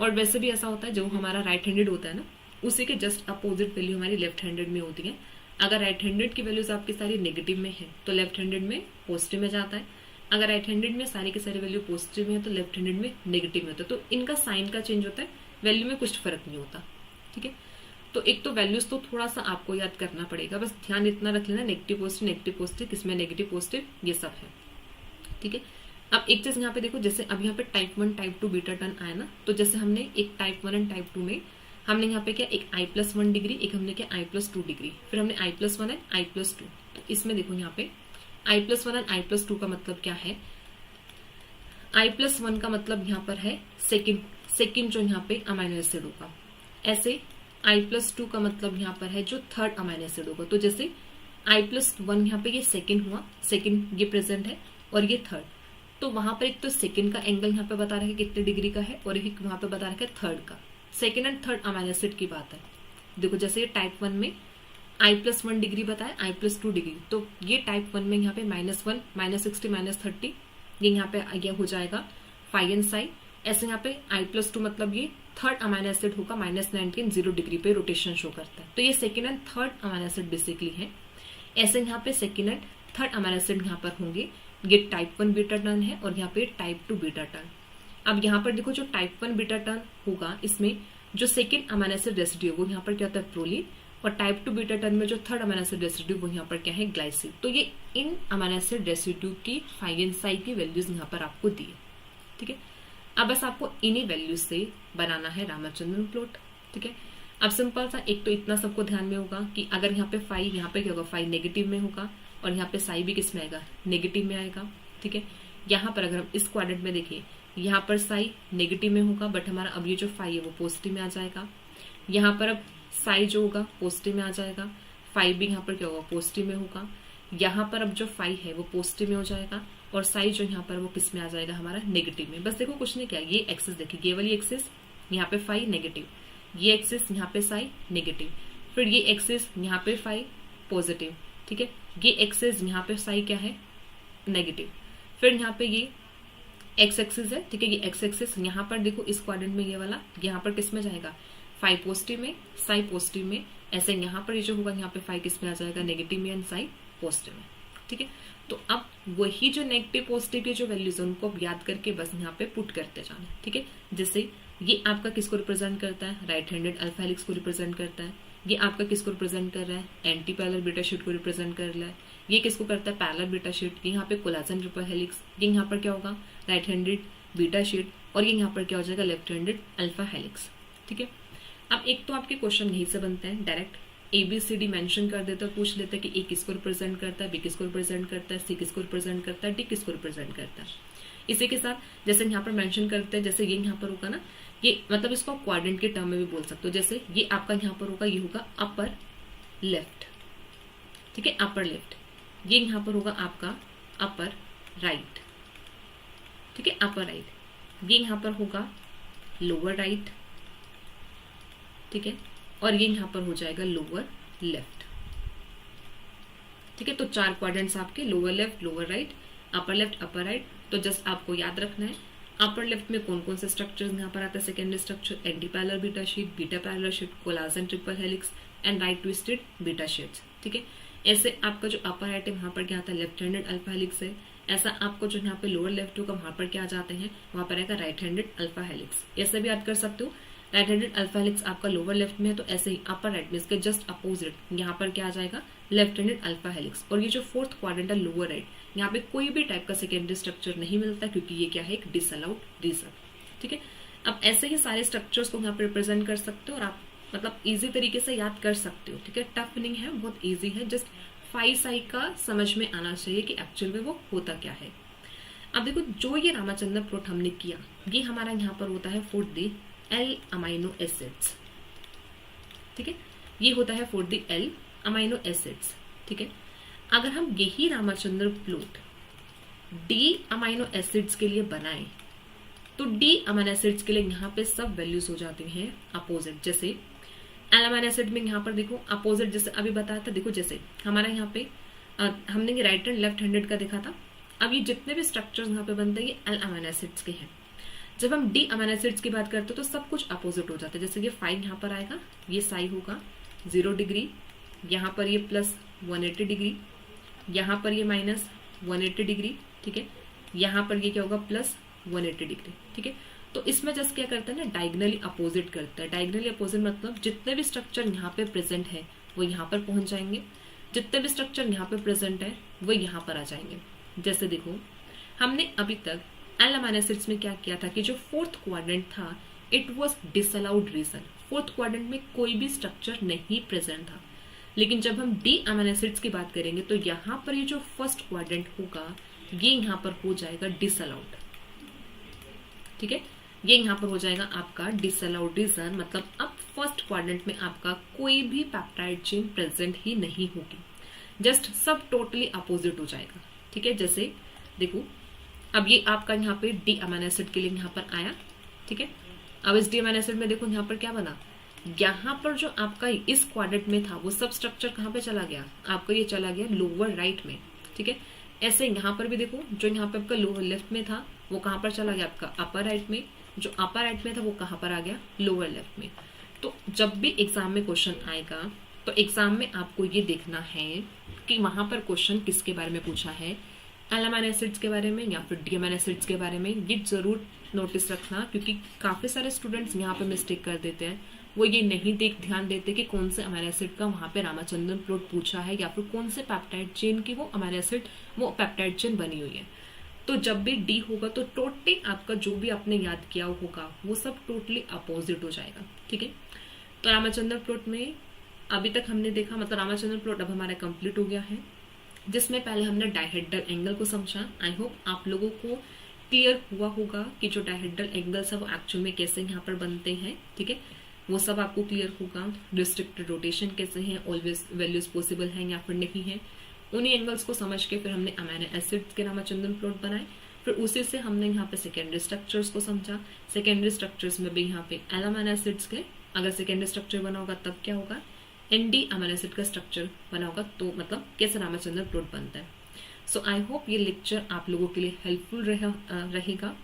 और वैसे भी ऐसा होता है, जो हमारा राइट हैंडेड होता है ना, उसी के जस्ट अपोजिट वैल्यू हमारी लेफ्ट हैंडेड में होती है। अगर राइट हैंडेड की वैल्यूज आपकी सारी नेगेटिव में है तो लेफ्ट हैंडेड में पॉजिटिव में जाता है। अगर राइट हैंडेड में सारी की सारी वैल्यू पॉजिटिव में है तो लेफ्ट हैंडेड में नेगेटिव में होता है। तो इनका साइन का चेंज होता है, वैल्यू में कुछ फर्क नहीं होता, ठीक है। तो एक तो वैल्यूज तो थोड़ा सा आपको याद करना पड़ेगा, बस ध्यान इतना रख लेना, नेगेटिव पॉजिटिव किसमें नेगेटिव पॉजिटिव ये सब है, ठीक है। अब एक चीज यहाँ पे देखो, जैसे अब यहाँ पे टाइप 1 टाइप 2 बीटा टर्न आया ना, तो जैसे हमने एक टाइप 1 एंड टाइप 2 में हमने यहाँ पे क्या एक I+1 डिग्री, एक हमने क्या I+2 डिग्री, फिर हमने I+1 एंड I+2। तो इसमें देखो यहाँ पे I+1 एंड I+2 का मतलब क्या है, I+1 का मतलब यहाँ पर है सेकेंड जो यहाँ पे अमाइनो एसिड होगा, ऐसे I+2 का मतलब यहाँ पर है जो थर्ड अमाइनो एसिड होगा। तो जैसे I+1 यहाँ पे ये सेकेंड हुआ, सेकेंड ये प्रेजेंट है और ये थर्ड, तो वहां पर एक तो सेकेंड का एंगल यहाँ पे बता रहा है कितने डिग्री का है, और एक वहां पे बता रहा है थर्ड का, second and third amino acid की बात है। देखो जैसे ये टाइप 1 में I+1 डिग्री बताया, I+2 डिग्री, तो ये टाइप 1 में यहाँ पे -1 -60 -30 ये यहाँ पे यह हो जाएगा फाई एंड साई। ऐसे यहाँ पे I+2 मतलब ये थर्ड अमाइनो एसिड होगा, -19 0 डिग्री पे रोटेशन शो करता है, तो ये second and third amino acid basically है। ऐसे यहाँ पे second and third amino acid यहाँ पर होंगे, ये टाइप 1 बीटा टर्न है और यहाँ पे टाइप 2 बीटा टर्न। अब यहाँ पर देखो जो टाइप 1 बीटा टर्न होगा, इसमें जो सेकेंड अमाइनो एसिड रेसिड्यू वो यहाँ पर क्या होता है प्रोलीन, और टाइप 2 बीटा टर्न में जो थर्ड अमाइनो एसिड रेसिड्यू वो यहाँ पर क्या है ग्लाइसिन। तो ये इन अमाइनो एसिड रेसिड्यू की फाई एंड साई की वैल्यूज यहाँ पर आपको दी है, ठीक है। अब बस आपको इन्हीं वैल्यूज से बनाना है रामचंद्रन प्लॉट, ठीक है। अब सिंपल सा एक तो इतना सबको ध्यान में होगा कि अगर यहाँ पे फाई, यहाँ पे क्या होगा फाई नेगेटिव में होगा, और यहाँ पे साई भी किस में आएगा नेगेटिव में आएगा, ठीक है। यहाँ पर अगर हम इस क्वाड्रेंट में देखें, यहाँ पर साई नेगेटिव में होगा, बट हमारा अब ये जो फाई है वो पॉजिटिव में आ जाएगा। यहाँ पर अब साई जो होगा पॉजिटिव में आ जाएगा, फाई भी यहाँ पर क्या होगा पॉजिटिव में होगा। यहाँ पर अब जो फाई है वो पॉजिटिव में हो जाएगा, और साई जो यहाँ पर वो किस में आ जाएगा हमारा नेगेटिव में। बस देखो कुछ नहीं किया, ये एक्सिस देखिए, ये वाली एक्सिस यहाँ पे फाई नेगेटिव, ये एक्सिस यहाँ पे साई नेगेटिव, फिर ये एक्सिस यहाँ पे फाई पॉजिटिव, ठीक है। ये एक्सिस यहाँ पे साई क्या है नेगेटिव, फिर यहाँ पे ये एक्स एक्सिस है, ठीक है। ये एक्स एक्सिस यहाँ पर देखो इस क्वाड्रेंट में ये वाला यहाँ पर किस में जाएगा फाई पॉजिटिव में, साई पॉजिटिव में। ऐसे यहाँ पर ये जो होगा यहाँ पे फाई किस में आ जाएगा नेगेटिव में एंड साई पॉजिटिव में, ठीक है। तो अब वही जो नेगेटिव पॉजिटिव के जो वैल्यूज है उनको अब याद करके बस यहाँ पे पुट करते जाना, ठीक है। जैसे ये आपका किसको रिप्रेजेंट करता है, राइट हैंडेड अल्फा हेलिक्स को रिप्रेजेंट करता है। ये आपका किसको रिप्रेजेंट कर रहा है, एंटी पैरेलल बीटा शीट को रिप्रेजेंट कर रहा है। ये किसको करता है पैरेलल बीटा शीट, यहाँ पे कोलाजन ट्रिपल हेलिक्स, ये यहाँ पर क्या होगा राइट हैंडेड बीटा शीट, और ये यहाँ पर क्या हो जाएगा लेफ्ट हैंडेड अल्फा हेलिक्स, ठीक है। अब एक तो आपके क्वेश्चन यही से बनते हैं, डायरेक्ट ABCD मेंशन कर देते हैं, पूछ लेते हैं कि ए किसको रिप्रेजेंट करता है, बी किसको रिप्रेजेंट करता है, सी किसको रिप्रेजेंट करता है, डी किसको रिप्रेजेंट करता है। इसी के साथ जैसे यहाँ पर मेंशन करते हैं, जैसे ये यहाँ पर होगा ना, ये मतलब इसको क्वाड्रेंट के टर्म में भी बोल सकते हो। जैसे ये आपका यहाँ पर होगा, ये होगा अपर लेफ्ट, ठीक है, अपर लेफ्ट। ये यहाँ पर होगा आपका अपर राइट, ठीक है, अपर राइट। ये यहाँ पर होगा लोअर राइट, ठीक है, और ये यहाँ पर हो जाएगा लोअर लेफ्ट, ठीक है। तो 4 क्वाड्रेंट्स आपके, lower left, lower right, upper left, upper right. तो जस्ट आपको याद रखना है अपर लेफ्ट में कौन कौन से स्ट्रक्चर्स यहाँ पर आता है, secondary structure anti parallel beta sheet, beta parallel sheet, collagen triple helix and right twisted beta sheets, ठीक है। ऐसे आपका जो अपर राइट है वहां पर क्या आता है लेफ्ट हैंडेड अल्फा हेलिक्स है। ऐसा आपको जो यहाँ पे लोअर लेफ्ट होगा वहां पर क्या आ जाते हैं, वहां पर आएगा राइट हैंडेड अल्फा हेलिक्स। ऐसे भी याद कर सकते हो, राइट हैंडेड अल्फा हेलिक्स आपका लोअर लेफ्ट में है, तो ऐसे ही अपर राइट में इसके जस्ट अपोजिट यहाँ पर क्या आ जाएगा लेफ्ट हैंडेड अल्फा हेलिक्स। और ये जो फोर्थ क्वाड्रेंट है लोअर राइट, यहाँ पे कोई भी टाइप का सेकेंडरी स्ट्रक्चर नहीं मिलता, क्योंकि ये क्या है एक डिसअलाउड रीजन, ठीक है। अब ऐसे ही सारे स्ट्रक्चर्स को यहाँ पे रिप्रेजेंट कर सकते हो, और आप मतलब इजी तरीके से याद कर सकते हो, ठीक है। टफ नहीं है, बहुत ईजी है, जस्ट फाई साई का समझ में आना चाहिए कि एक्चुअल में वो होता क्या है। अब देखो जो ये रामचंद्र प्लॉट हमने किया, ये हमारा यहाँ पर होता है for the L amino acids, ठीक है। ये होता है for the L amino acids, ठीक है। अगर हम यही Ramchandra plot D amino acids के लिए बनाएं, तो D अमाइनो एसिड्स के लिए यहाँ पे सब वैल्यूज हो जाती हैं अपोजिट। जैसे L अमाइनो एसिड में यहाँ पर देखो अपोजिट, जैसे अभी बताया था, देखो जैसे हमारा यहाँ पे हमने ये राइट हैंड लेफ्ट हैंडेड का देखा था। अब ये जितने भी स्ट्रक्चर्स यहाँ पे बनते हैं ये L अमाइनो एसिड्स के हैं। जब हम D अमाइनो एसिड्स की बात करते हैं तो सब कुछ अपोजिट हो जाता है। जैसे ये 5 यहाँ पर आएगा, ये साई होगा 0 डिग्री, यहाँ पर ये प्लस 180 डिग्री, यहाँ पर ये माइनस 180 डिग्री, ठीक है। यहाँ पर ये क्या होगा प्लस 180 डिग्री, ठीक है। तो इसमें जस्ट क्या करता है ना, डायगनली अपोजिट करता है। डायगनली अपोजिट मतलब जितने भी स्ट्रक्चर यहाँ पे प्रेजेंट है वो यहाँ पर पहुंच जाएंगे, जितने भी स्ट्रक्चर यहाँ पे प्रेजेंट है वो यहाँ पर आ जाएंगे। जैसे देखो हमने अभी तक एल अमीनो एसिड्स में क्या किया था कि जो फोर्थ क्वाड्रेंट था it was disallowed region, fourth quadrant में कोई भी स्ट्रक्चर नहीं प्रेजेंट था। लेकिन जब हम डी अमीनो एसिड्स की बात करेंगे तो यहाँ पर ये जो फर्स्ट क्वाड्रेंट होगा ये यहाँ पर हो जाएगा डिसअलाउड, ठीक है, ये यहाँ पर हो जाएगा आपका डिसअलाउड रीजन, मतलब अब फर्स्ट क्वाड्रेंट में आपका कोई भी पेप्टाइड चेन प्रेजेंट ही नहीं होगी, जस्ट सब टोटली अपोजिट हो जाएगा, ठीक है। जैसे देखो अब ये आपका यहाँ पे डी अमीनो एसिड के लिए यहाँ पर आया, ठीक है। अब इस डी अमीनो एसिड में देखो यहाँ पर क्या बना, यहाँ पर जो आपका इस क्वाड्रेंट में था वो सब स्ट्रक्चर कहाँ पे चला गया, आपका ये चला गया लोअर राइट में, ठीक है। ऐसे यहाँ पर भी देखो जो यहाँ पे आपका लोअर लेफ्ट में था वो कहाँ पर चला गया, आपका अपर राइट में, जो अपर राइट में था वो कहाँ पर आ गया, लोअर लेफ्ट में। तो जब भी एग्जाम में क्वेश्चन आएगा तो एग्जाम में आपको ये देखना है कि वहां पर क्वेश्चन किसके बारे में पूछा है, एल अमीनो एसिड्स के बारे में या फिर डी अमीनो एसिड्स के बारे में। ये जरूर नोटिस रखना, क्योंकि काफी सारे स्टूडेंट्स यहाँ पे मिस्टेक कर देते हैं, वो ये नहीं ध्यान देते कि कौन से अमीनो एसिड का वहां पे रामाचंद्रन प्लॉट पूछा है या फिर कौन से पेप्टाइड चेन की वो अमीनो एसिड वो पेप्टाइड चेन बनी हुई है। तो जब भी डी होगा तो टोटली आपका जो भी आपने याद किया होगा वो सब टोटली अपोजिट हो जाएगा, ठीक है। तो रामाचंद्रन प्लॉट में अभी तक हमने देखा, मतलब रामाचंद्रन प्लॉट अब हमारा कंप्लीट हो गया है, जिसमें पहले हमने डायहेड्रल एंगल को समझा। आई होप आप लोगों को क्लियर हुआ होगा कि जो डायहेड्रल एंगल्स है वो एक्चुअल में कैसे यहाँ पर बनते हैं, ठीक है, वो सब आपको क्लियर होगा। रिस्ट्रिक्टेड रोटेशन कैसे है, ऑलवेज वैल्यूज पॉसिबल है या फिर नहीं है, उन्हीं एंगल्स को समझ के फिर हमने अमीनो एसिड्स के रामाचंद्रन प्लॉट बनाए। फिर उसी से हमने यहाँ पे सेकेंडरी स्ट्रक्चर्स को समझा। सेकेंडरी स्ट्रक्चर्स में भी यहाँ पे एल अमीनो एसिड्स के अगर सेकेंडरी स्ट्रक्चर बना होगा तब क्या होगा, एनडी अमीनो एसिड का स्ट्रक्चर बना होगा, तो मतलब कैसे रामाचंद्रन प्लॉट बनता है। सो आई होप ये लेक्चर आप लोगों के लिए हेल्पफुल रहेगा।